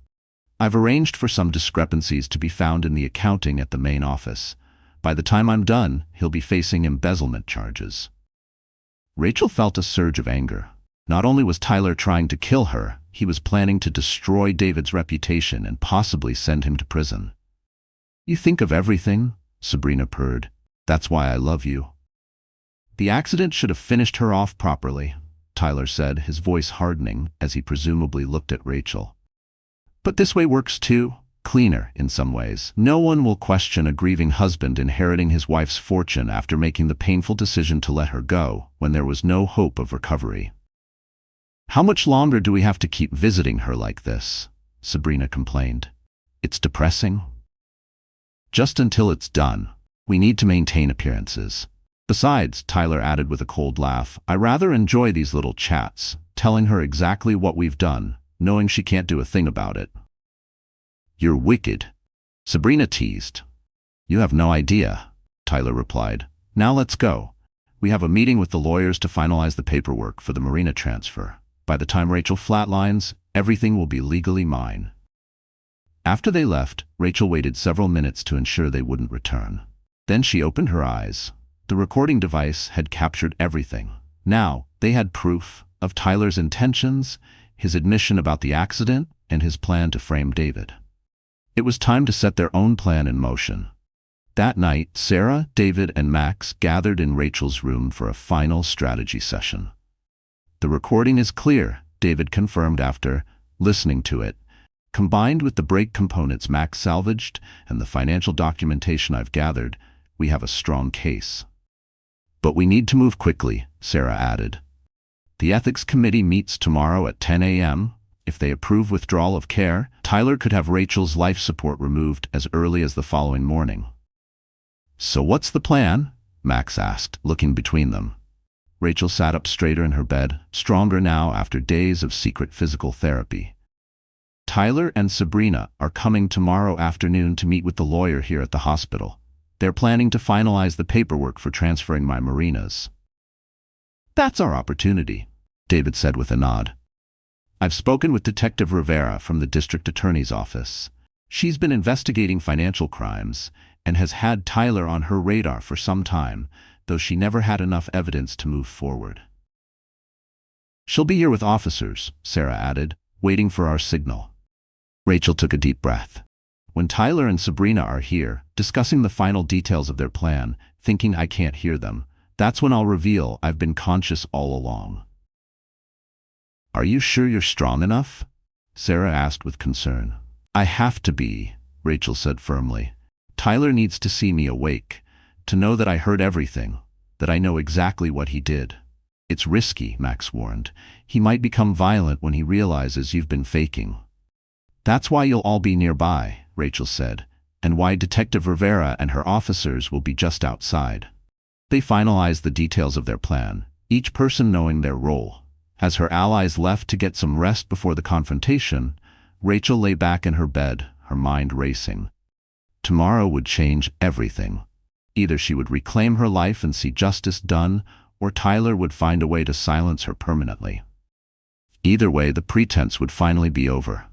"I've arranged for some discrepancies to be found in the accounting at the main office. By the time I'm done, he'll be facing embezzlement charges." Rachel felt a surge of anger. Not only was Tyler trying to kill her, he was planning to destroy David's reputation and possibly send him to prison. "You think of everything," Sabrina purred. "That's why I love you." "The accident should have finished her off properly," Tyler said, his voice hardening as he presumably looked at Rachel. "But this way works too. Cleaner, in some ways. No one will question a grieving husband inheriting his wife's fortune after making the painful decision to let her go when there was no hope of recovery." "How much longer do we have to keep visiting her like this?" Sabrina complained. "It's depressing." "Just until it's done. We need to maintain appearances. Besides," Tyler added with a cold laugh, "I rather enjoy these little chats, telling her exactly what we've done, knowing she can't do a thing about it." "You're wicked," Sabrina teased. "You have no idea," Tyler replied. "Now let's go. We have a meeting with the lawyers to finalize the paperwork for the marina transfer. By the time Rachel flatlines, everything will be legally mine." After they left, Rachel waited several minutes to ensure they wouldn't return. Then she opened her eyes. The recording device had captured everything. Now, they had proof of Tyler's intentions, his admission about the accident, and his plan to frame David. It was time to set their own plan in motion. That night, Sarah, David, and Max gathered in Rachel's room for a final strategy session. "The recording is clear," David confirmed after listening to it. "Combined with the brake components Max salvaged and the financial documentation I've gathered, we have a strong case. But we need to move quickly," Sarah added. "The ethics committee meets tomorrow at 10 a.m. If they approve withdrawal of care, Tyler could have Rachel's life support removed as early as the following morning." "So what's the plan?" Max asked, looking between them. Rachel sat up straighter in her bed, stronger now after days of secret physical therapy. "Tyler and Sabrina are coming tomorrow afternoon to meet with the lawyer here at the hospital. They're planning to finalize the paperwork for transferring my marinas." "That's our opportunity," David said with a nod. "I've spoken with Detective Rivera from the district attorney's office. She's been investigating financial crimes and has had Tyler on her radar for some time, though she never had enough evidence to move forward." "She'll be here with officers," Sarah added, "waiting for our signal." Rachel took a deep breath. "When Tyler and Sabrina are here, discussing the final details of their plan, thinking I can't hear them, that's when I'll reveal I've been conscious all along." "Are you sure you're strong enough?" Sarah asked with concern. "I have to be," Rachel said firmly. "Tyler needs to see me awake, to know that I heard everything, that I know exactly what he did." "It's risky," Max warned. "He might become violent when he realizes you've been faking." "That's why you'll all be nearby," Rachel said, "and why Detective Rivera and her officers will be just outside." They finalized the details of their plan, each person knowing their role. As her allies left to get some rest before the confrontation, Rachel lay back in her bed, her mind racing. Tomorrow would change everything. Either she would reclaim her life and see justice done, or Tyler would find a way to silence her permanently. Either way, the pretense would finally be over.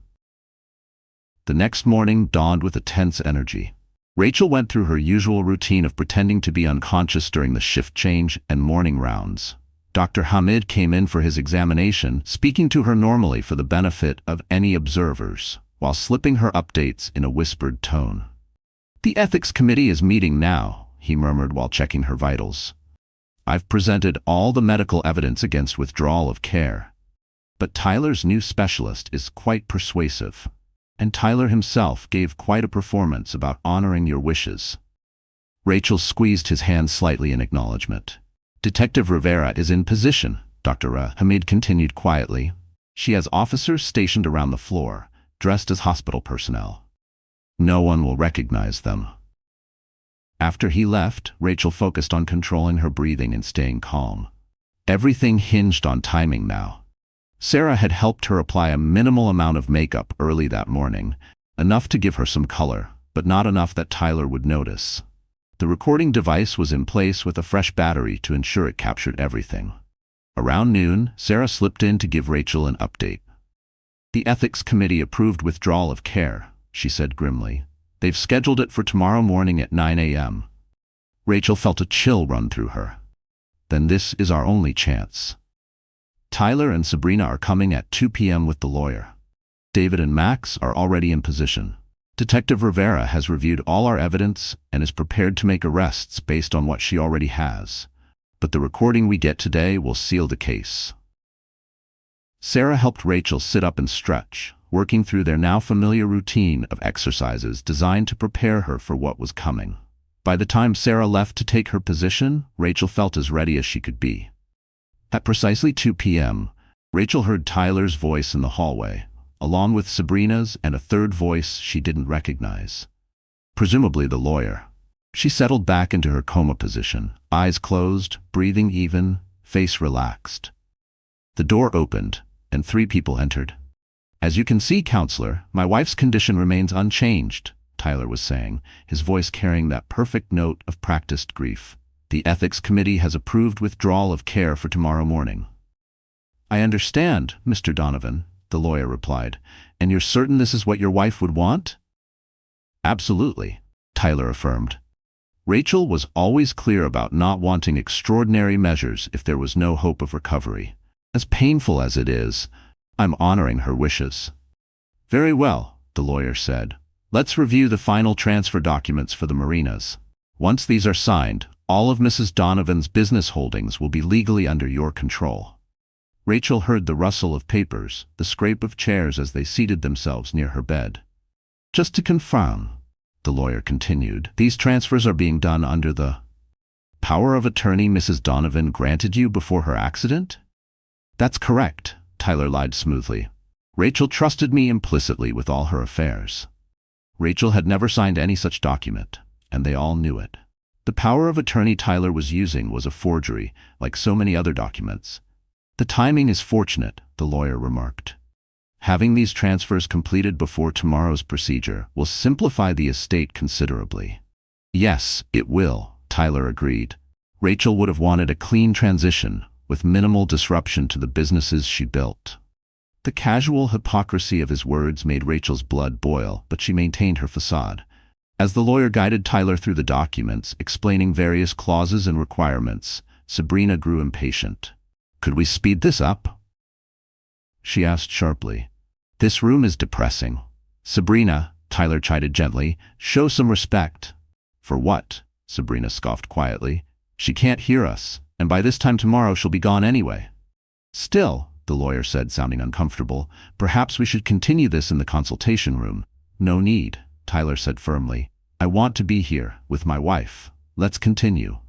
The next morning dawned with a tense energy. Rachel went through her usual routine of pretending to be unconscious during the shift change and morning rounds. Dr. Hamid came in for his examination, speaking to her normally for the benefit of any observers, while slipping her updates in a whispered tone. "The ethics committee is meeting now," he murmured while checking her vitals. "I've presented all the medical evidence against withdrawal of care. But Tyler's new specialist is quite persuasive. And Tyler himself gave quite a performance about honoring your wishes." Rachel squeezed his hand slightly in acknowledgement. "Detective Rivera is in position," Dr. Hamid continued quietly. "She has officers stationed around the floor, dressed as hospital personnel. No one will recognize them. After he left, Rachel focused on controlling her breathing and staying calm. Everything hinged on timing now. Sarah had helped her apply a minimal amount of makeup early that morning, enough to give her some color, but not enough that Tyler would notice. The recording device was in place with a fresh battery to ensure it captured everything. Around noon, Sarah slipped in to give Rachel an update. "The ethics committee approved withdrawal of care," she said grimly. "They've scheduled it for tomorrow morning at 9 a.m. Rachel felt a chill run through her. Then this is our only chance. Tyler and Sabrina are coming at 2 p.m. with the lawyer. David and Max are already in position. Detective Rivera has reviewed all our evidence and is prepared to make arrests based on what she already has. But the recording we get today will seal the case." Sarah helped Rachel sit up and stretch, working through their now familiar routine of exercises designed to prepare her for what was coming. By the time Sarah left to take her position, Rachel felt as ready as she could be. At precisely 2 p.m., Rachel heard Tyler's voice in the hallway, along with Sabrina's and a third voice she didn't recognize. Presumably the lawyer. She settled back into her coma position, eyes closed, breathing even, face relaxed. The door opened, and 3 people entered. "As you can see, counselor, my wife's condition remains unchanged," Tyler was saying, his voice carrying that perfect note of practiced grief. "The ethics committee has approved withdrawal of care for tomorrow morning." "I understand, Mr. Donovan," the lawyer replied. "And you're certain this is what your wife would want?" "Absolutely," Tyler affirmed. Rachel was always clear about not wanting extraordinary measures if there was no hope of recovery. As painful as it is, I'm honoring her wishes. "Very well," the lawyer said. "Let's review the final transfer documents for the marinas. Once these are signed, all of Mrs. Donovan's business holdings will be legally under your control." Rachel heard the rustle of papers, the scrape of chairs as they seated themselves near her bed. "Just to confirm," the lawyer continued, "these transfers are being done under the power of attorney Mrs. Donovan granted you before her accident?" "That's correct," Tyler lied smoothly. "Rachel trusted me implicitly with all her affairs." Rachel had never signed any such document, and they all knew it. The power of attorney Tyler was using was a forgery, like so many other documents. "The timing is fortunate," the lawyer remarked. "Having these transfers completed before tomorrow's procedure will simplify the estate considerably." "Yes, it will," Tyler agreed. Rachel would have wanted a clean transition, with minimal disruption to the businesses she built. The casual hypocrisy of his words made Rachel's blood boil, but she maintained her facade. As the lawyer guided Tyler through the documents, explaining various clauses and requirements, Sabrina grew impatient. "Could we speed this up?" she asked sharply. "This room is depressing." "Sabrina," Tyler chided gently, "show some respect." "For what?" Sabrina scoffed quietly. "She can't hear us, and by this time tomorrow she'll be gone anyway." "Still," the lawyer said, sounding uncomfortable, "perhaps we should continue this in the consultation room." "No need," Tyler said firmly. "I want to be here, with my wife. Let's continue."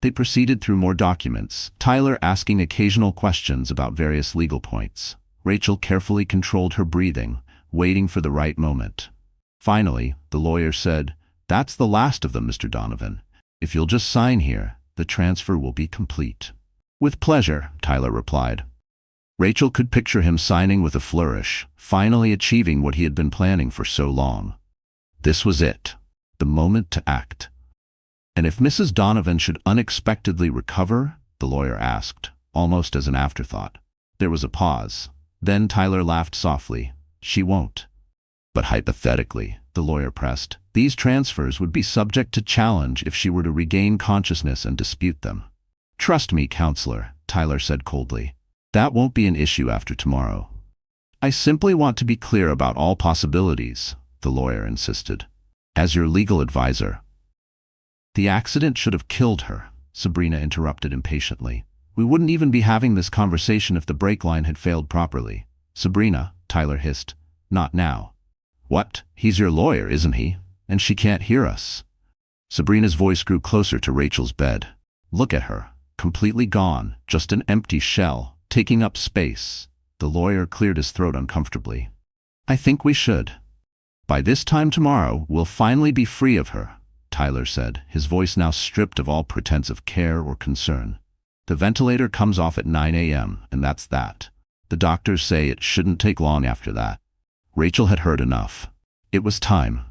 They proceeded through more documents, Tyler asking occasional questions about various legal points. Rachel carefully controlled her breathing, waiting for the right moment. Finally, the lawyer said, "That's the last of them, Mr. Donovan. If you'll just sign here, the transfer will be complete." "With pleasure," Tyler replied. Rachel could picture him signing with a flourish, finally achieving what he had been planning for so long. This was it, the moment to act. "And if Mrs. Donovan should unexpectedly recover?" the lawyer asked, almost as an afterthought. There was a pause. Then Tyler laughed softly. "She won't." "But hypothetically," the lawyer pressed, "these transfers would be subject to challenge if she were to regain consciousness and dispute them." "Trust me, counselor," Tyler said coldly. "That won't be an issue after tomorrow." "I simply want to be clear about all possibilities," the lawyer insisted. "As your legal advisor." "The accident should have killed her," Sabrina interrupted impatiently. "We wouldn't even be having this conversation if the brake line had failed properly." "Sabrina," Tyler hissed, "not now." "What? He's your lawyer, isn't he? And she can't hear us." Sabrina's voice grew closer to Rachel's bed. "Look at her, completely gone, just an empty shell, taking up space." The lawyer cleared his throat uncomfortably. I think we should. By this time tomorrow, we'll finally be free of her, Tyler said, his voice now stripped of all pretense of care or concern. The ventilator comes off at 9 a.m., and that's that. The doctors say it shouldn't take long after that. Rachel had heard enough. It was time.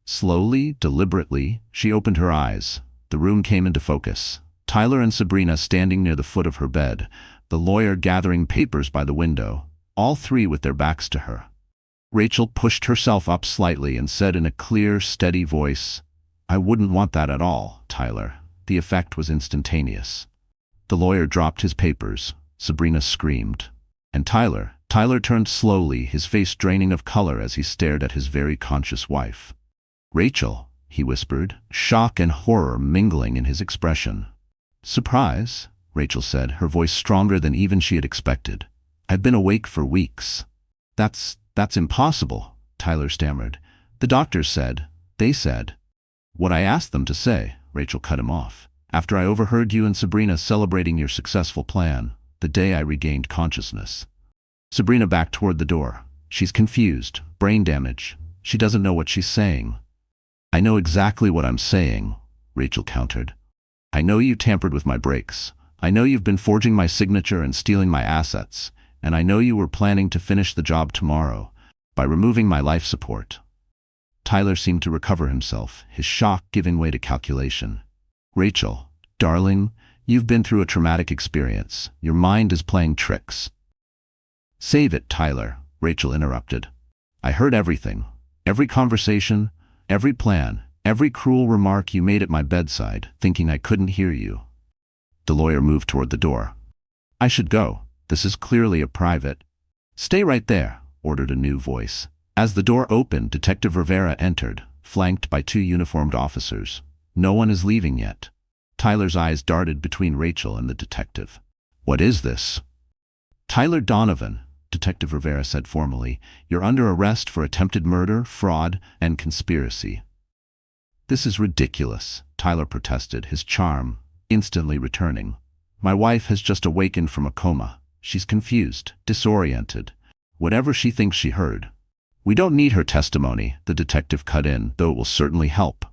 Slowly, deliberately, she opened her eyes. The room came into focus. Tyler and Sabrina standing near the foot of her bed, the lawyer gathering papers by the window, all three with their backs to her. Rachel pushed herself up slightly and said in a clear, steady voice, "I wouldn't want that at all, Tyler." The effect was instantaneous. The lawyer dropped his papers. Sabrina screamed. And Tyler turned slowly, his face draining of color as he stared at his very conscious wife. "Rachel," he whispered, shock and horror mingling in his expression. "Surprise," Rachel said, her voice stronger than even she had expected. "I've been awake for weeks." That's impossible," Tyler stammered. "The doctors said, they said." "What I asked them to say," Rachel cut him off. "After I overheard you and Sabrina celebrating your successful plan, the day I regained consciousness." Sabrina backed toward the door. "She's confused, brain damage. She doesn't know what she's saying." "I know exactly what I'm saying," Rachel countered. "I know you tampered with my brakes. I know you've been forging my signature and stealing my assets. And I know you were planning to finish the job tomorrow by removing my life support." Tyler seemed to recover himself, his shock giving way to calculation. "Rachel, darling, you've been through a traumatic experience. Your mind is playing tricks." "Save it, Tyler," Rachel interrupted. "I heard everything. Every conversation, every plan, every cruel remark you made at my bedside, thinking I couldn't hear you." The lawyer moved toward the door. "I should go. This is clearly a private." "Stay right there," ordered a new voice. As the door opened, Detective Rivera entered, flanked by two uniformed officers. "No one is leaving yet." Tyler's eyes darted between Rachel and the detective. "What is this?" "Tyler Donovan," Detective Rivera said formally, "you're under arrest for attempted murder, fraud, and conspiracy." "This is ridiculous," Tyler protested, his charm instantly returning. "My wife has just awakened from a coma. She's confused, disoriented. Whatever she thinks she heard." "We don't need her testimony," the detective cut in, "though it will certainly help."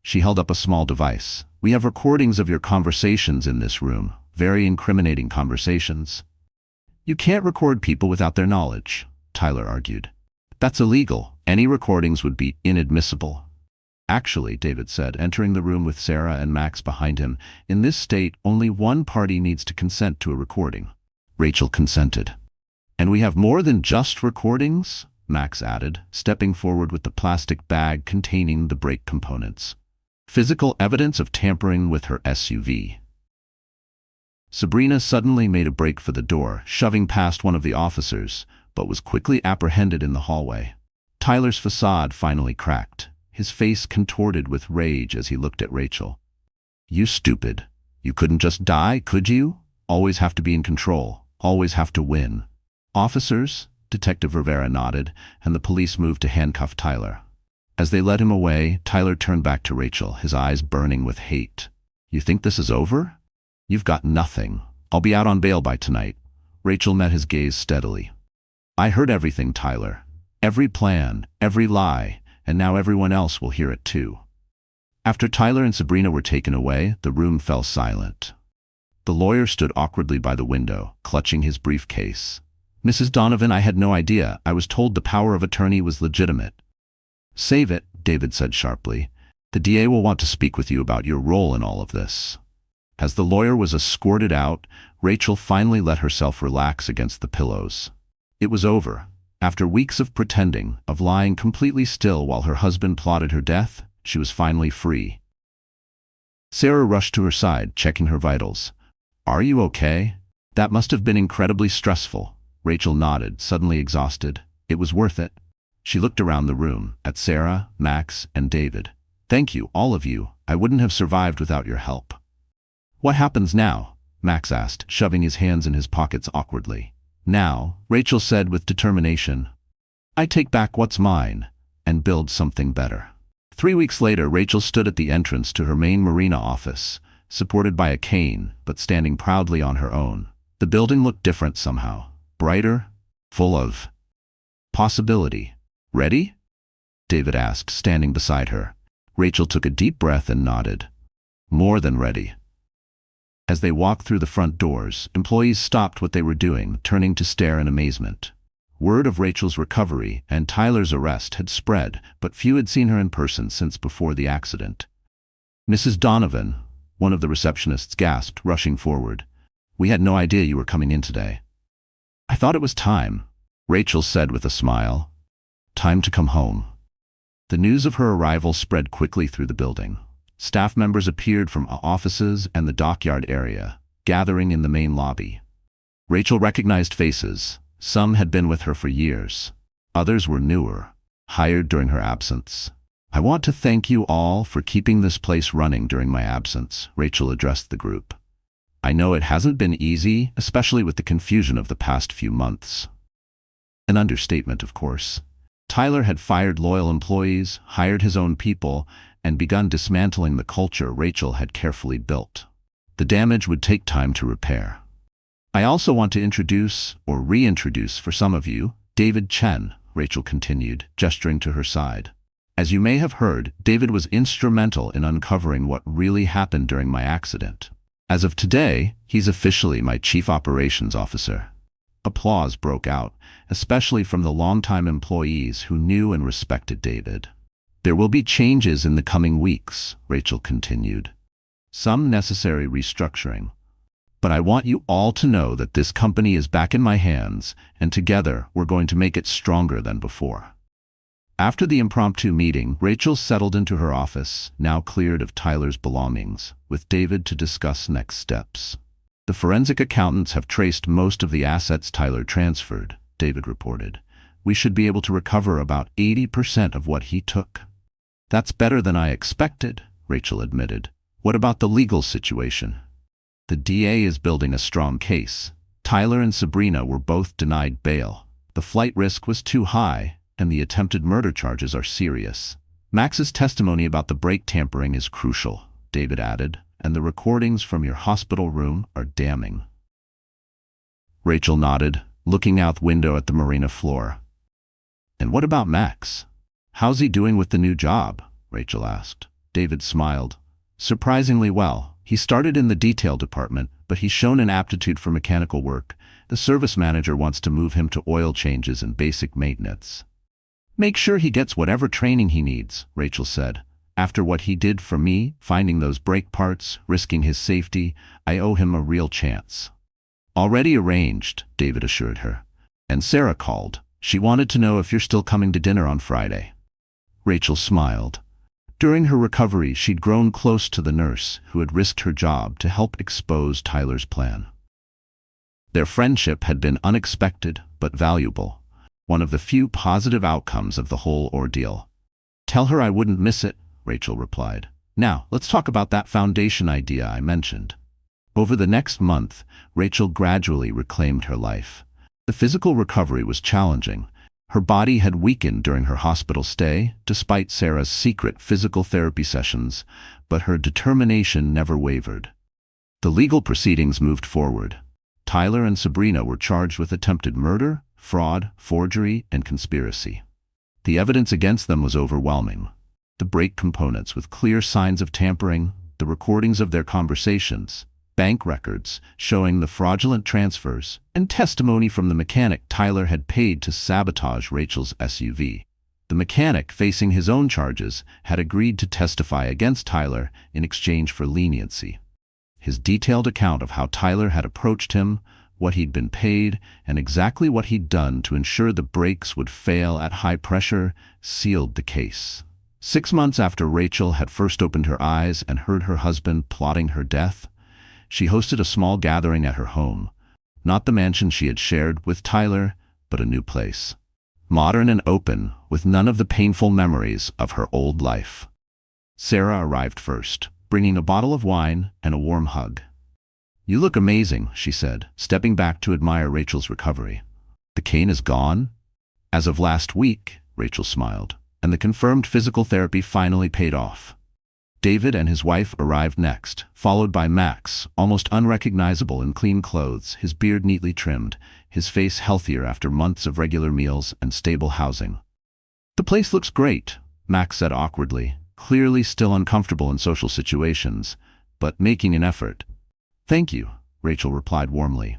She held up a small device. "We have recordings of your conversations in this room, very incriminating conversations." "You can't record people without their knowledge," Tyler argued. "That's illegal. Any recordings would be inadmissible." "Actually," David said, entering the room with Sarah and Max behind him, "in this state, only one party needs to consent to a recording." Rachel consented. "And we have more than just recordings," Max added, stepping forward with the plastic bag containing the brake components. "Physical evidence of tampering with her SUV." Sabrina suddenly made a break for the door, shoving past one of the officers, but was quickly apprehended in the hallway. Tyler's facade finally cracked, his face contorted with rage as he looked at Rachel. "You stupid. You couldn't just die, could you? Always have to be in control. Always have to win." "Officers?" Detective Rivera nodded, and the police moved to handcuff Tyler. As they led him away, Tyler turned back to Rachel, his eyes burning with hate. "You think this is over? You've got nothing. I'll be out on bail by tonight." Rachel met his gaze steadily. "I heard everything, Tyler. Every plan, every lie, and now everyone else will hear it too." After Tyler and Sabrina were taken away, the room fell silent. The lawyer stood awkwardly by the window, clutching his briefcase. "Mrs. Donovan, I had no idea. I was told the power of attorney was legitimate." "Save it," David said sharply. "The DA will want to speak with you about your role in all of this." As the lawyer was escorted out, Rachel finally let herself relax against the pillows. It was over. After weeks of pretending, of lying completely still while her husband plotted her death, she was finally free. Sarah rushed to her side, checking her vitals. "Are you okay? That must have been incredibly stressful." Rachel nodded, suddenly exhausted. "It was worth it." She looked around the room, at Sarah, Max, and David. "Thank you, all of you. I wouldn't have survived without your help." "What happens now?" Max asked, shoving his hands in his pockets awkwardly. "Now," Rachel said with determination, "I take back what's mine and build something better." 3 weeks later, Rachel stood at the entrance to her main marina office, supported by a cane, but standing proudly on her own. The building looked different somehow, brighter, full of possibility. Ready? David asked, standing beside her. Rachel took a deep breath and nodded. More than ready. As they walked through the front doors, employees stopped what they were doing, turning to stare in amazement. Word of Rachel's recovery and Tyler's arrest had spread, but few had seen her in person since before the accident. Mrs. Donovan, one of the receptionists, gasped, rushing forward. "We had no idea you were coming in today." "I thought it was time," Rachel said with a smile. "Time to come home." The news of her arrival spread quickly through the building. Staff members appeared from offices and the dockyard area, gathering in the main lobby. Rachel recognized faces. Some had been with her for years. Others were newer, hired during her absence. "I want to thank you all for keeping this place running during my absence," Rachel addressed the group. "I know it hasn't been easy, especially with the confusion of the past few months." An understatement, of course. Tyler had fired loyal employees, hired his own people, and begun dismantling the culture Rachel had carefully built. The damage would take time to repair. "I also want to introduce, or reintroduce for some of you, David Chen," Rachel continued, gesturing to her side. "As you may have heard, David was instrumental in uncovering what really happened during my accident. As of today, he's officially my Chief Operations Officer." Applause broke out, especially from the longtime employees who knew and respected David. "There will be changes in the coming weeks," Rachel continued. "Some necessary restructuring. But I want you all to know that this company is back in my hands, and together we're going to make it stronger than before." After the impromptu meeting, Rachel settled into her office, now cleared of Tyler's belongings, with David to discuss next steps. "The forensic accountants have traced most of the assets Tyler transferred," David reported. "We should be able to recover about 80% of what he took." "That's better than I expected," Rachel admitted. "What about the legal situation?" "The DA is building a strong case. Tyler and Sabrina were both denied bail. The flight risk was too high, and the attempted murder charges are serious. Max's testimony about the brake tampering is crucial," David added, "and the recordings from your hospital room are damning." Rachel nodded, looking out the window at the marina floor. "And what about Max? How's he doing with the new job?" Rachel asked. David smiled. "Surprisingly well. He started in the detail department, but he's shown an aptitude for mechanical work. The service manager wants to move him to oil changes and basic maintenance." "Make sure he gets whatever training he needs," Rachel said. "After what he did for me, finding those brake parts, risking his safety, I owe him a real chance." "Already arranged," David assured her. "And Sarah called. She wanted to know if you're still coming to dinner on Friday." Rachel smiled. During her recovery, she'd grown close to the nurse who had risked her job to help expose Tyler's plan. Their friendship had been unexpected but valuable, one of the few positive outcomes of the whole ordeal. "Tell her I wouldn't miss it," Rachel replied. "Now, let's talk about that foundation idea I mentioned." Over the next month, Rachel gradually reclaimed her life. The physical recovery was challenging. Her body had weakened during her hospital stay, despite Sarah's secret physical therapy sessions, but her determination never wavered. The legal proceedings moved forward. Tyler and Sabrina were charged with attempted murder, fraud, forgery, and conspiracy. The evidence against them was overwhelming. The brake components with clear signs of tampering, the recordings of their conversations, bank records showing the fraudulent transfers, and testimony from the mechanic Tyler had paid to sabotage Rachel's SUV. The mechanic, facing his own charges, had agreed to testify against Tyler in exchange for leniency. His detailed account of how Tyler had approached him, what he'd been paid, and exactly what he'd done to ensure the brakes would fail at high pressure sealed the case. 6 months after Rachel had first opened her eyes and heard her husband plotting her death, she hosted a small gathering at her home, not the mansion she had shared with Tyler, but a new place. Modern and open, with none of the painful memories of her old life. Sarah arrived first, bringing a bottle of wine and a warm hug. "You look amazing," she said, stepping back to admire Rachel's recovery. "The cane is gone?" "As of last week," Rachel smiled, "and the confirmed physical therapy finally paid off." David and his wife arrived next, followed by Max, almost unrecognizable in clean clothes, his beard neatly trimmed, his face healthier after months of regular meals and stable housing. The place looks great, Max said awkwardly, clearly still uncomfortable in social situations, but making an effort. Thank you, Rachel replied warmly.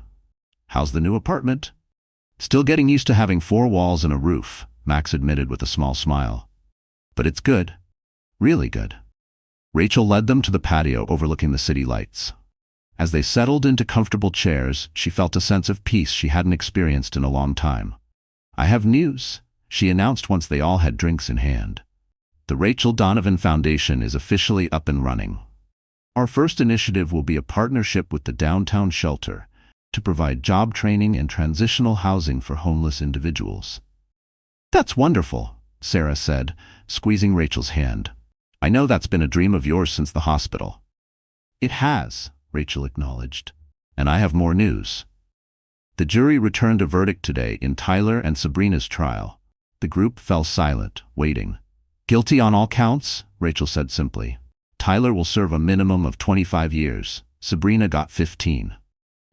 How's the new apartment? Still getting used to having 4 walls and a roof, Max admitted with a small smile. But it's good. Really good. Rachel led them to the patio overlooking the city lights. As they settled into comfortable chairs, she felt a sense of peace she hadn't experienced in a long time. I have news, she announced once they all had drinks in hand. The Rachel Donovan Foundation is officially up and running. Our first initiative will be a partnership with the downtown shelter to provide job training and transitional housing for homeless individuals. That's wonderful, Sarah said, squeezing Rachel's hand. I know that's been a dream of yours since the hospital. It has, Rachel acknowledged. And I have more news. The jury returned a verdict today in Tyler and Sabrina's trial. The group fell silent, waiting. Guilty on all counts, Rachel said simply. Tyler will serve a minimum of 25 years. Sabrina got 15.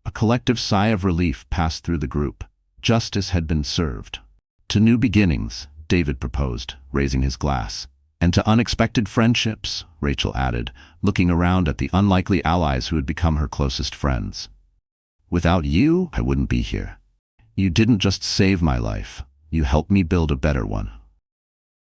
A collective sigh of relief passed through the group. Justice had been served. To new beginnings, David proposed, raising his glass. And to unexpected friendships, Rachel added, looking around at the unlikely allies who had become her closest friends. Without you, I wouldn't be here. You didn't just save my life. You helped me build a better one.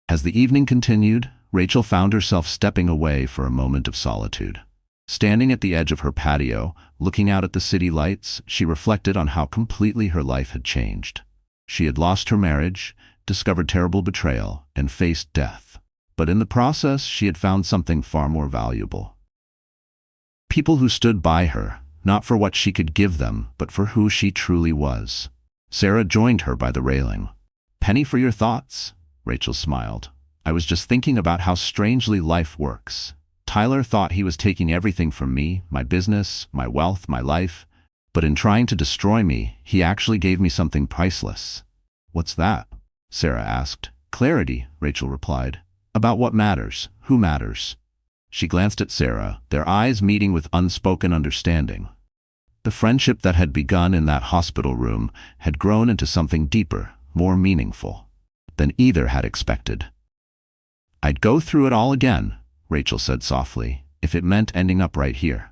As the evening continued, Rachel found herself stepping away for a moment of solitude. Standing at the edge of her patio, looking out at the city lights, she reflected on how completely her life had changed. She had lost her marriage, discovered terrible betrayal, and faced death. But in the process, she had found something far more valuable. People who stood by her, not for what she could give them, but for who she truly was. Sarah joined her by the railing. Penny for your thoughts? Rachel smiled. I was just thinking about how strangely life works. Tyler thought he was taking everything from me, my business, my wealth, my life. But in trying to destroy me, he actually gave me something priceless. What's that? Sarah asked. Clarity, Rachel replied. About what matters, who matters. She glanced at Sarah, their eyes meeting with unspoken understanding. The friendship that had begun in that hospital room had grown into something deeper, more meaningful than either had expected. I'd go through it all again, Rachel said softly, if it meant ending up right here.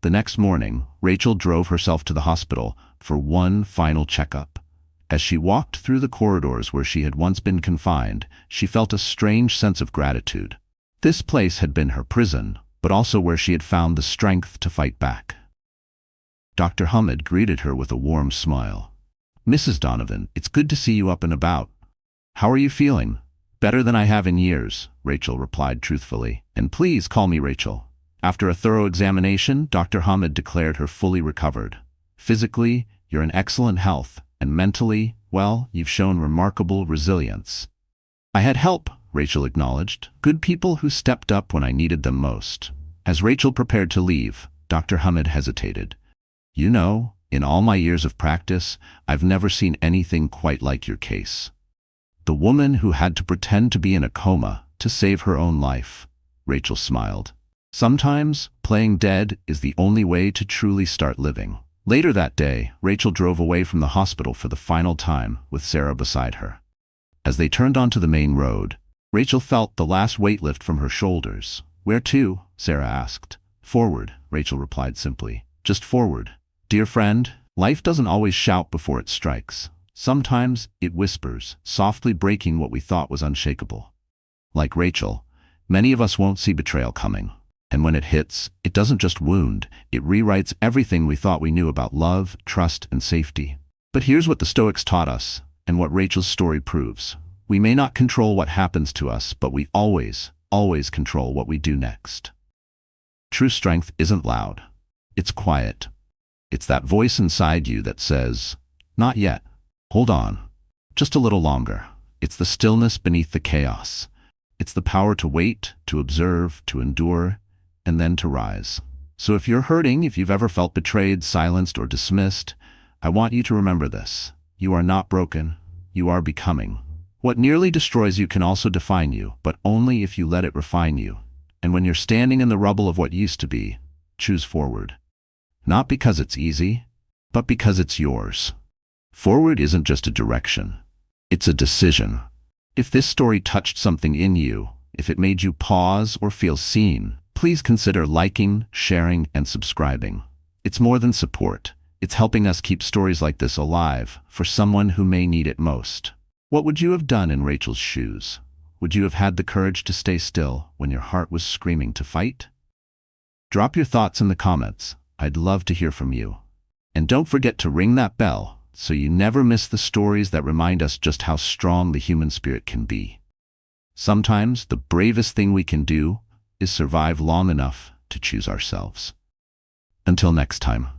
The next morning, Rachel drove herself to the hospital for one final checkup. As she walked through the corridors where she had once been confined, she felt a strange sense of gratitude. This place had been her prison, but also where she had found the strength to fight back. Dr. Hammad greeted her with a warm smile. Mrs. Donovan, it's good to see you up and about. How are you feeling? Better than I have in years, Rachel replied truthfully. And please call me Rachel. After a thorough examination, Dr. Hammad declared her fully recovered. Physically, you're in excellent health, and mentally, well, you've shown remarkable resilience. I had help, Rachel acknowledged. Good people who stepped up when I needed them most. As Rachel prepared to leave, Dr. Hammad hesitated. You know, in all my years of practice, I've never seen anything quite like your case. The woman who had to pretend to be in a coma to save her own life. Rachel smiled. Sometimes, playing dead is the only way to truly start living. Later that day, Rachel drove away from the hospital for the final time, with Sarah beside her. As they turned onto the main road, Rachel felt the last weight lift from her shoulders. Where to? Sarah asked. Forward, Rachel replied simply. Just forward. Dear friend, life doesn't always shout before it strikes. Sometimes it whispers, softly breaking what we thought was unshakable. Like Rachel, many of us won't see betrayal coming. And when it hits, it doesn't just wound, it rewrites everything we thought we knew about love, trust, and safety. But here's what the Stoics taught us, and what Rachel's story proves. We may not control what happens to us, but we always control what we do next. True strength isn't loud. It's quiet. It's that voice inside you that says, not yet. Hold on. Just a little longer. It's the stillness beneath the chaos. It's the power to wait, to observe, to endure, and then to rise. So if you're hurting, if you've ever felt betrayed, silenced, or dismissed, I want you to remember this. You are not broken. You are becoming. What nearly destroys you can also define you, but only if you let it refine you. And when you're standing in the rubble of what used to be, choose forward. Not because it's easy, but because it's yours. Forward isn't just a direction. It's a decision. If this story touched something in you, if it made you pause or feel seen, please consider liking, sharing, and subscribing. It's more than support. It's helping us keep stories like this alive for someone who may need it most. What would you have done in Rachel's shoes? Would you have had the courage to stay still when your heart was screaming to fight? Drop your thoughts in the comments. I'd love to hear from you. And don't forget to ring that bell so you never miss the stories that remind us just how strong the human spirit can be. Sometimes the bravest thing we can do is survive long enough to choose ourselves. Until next time.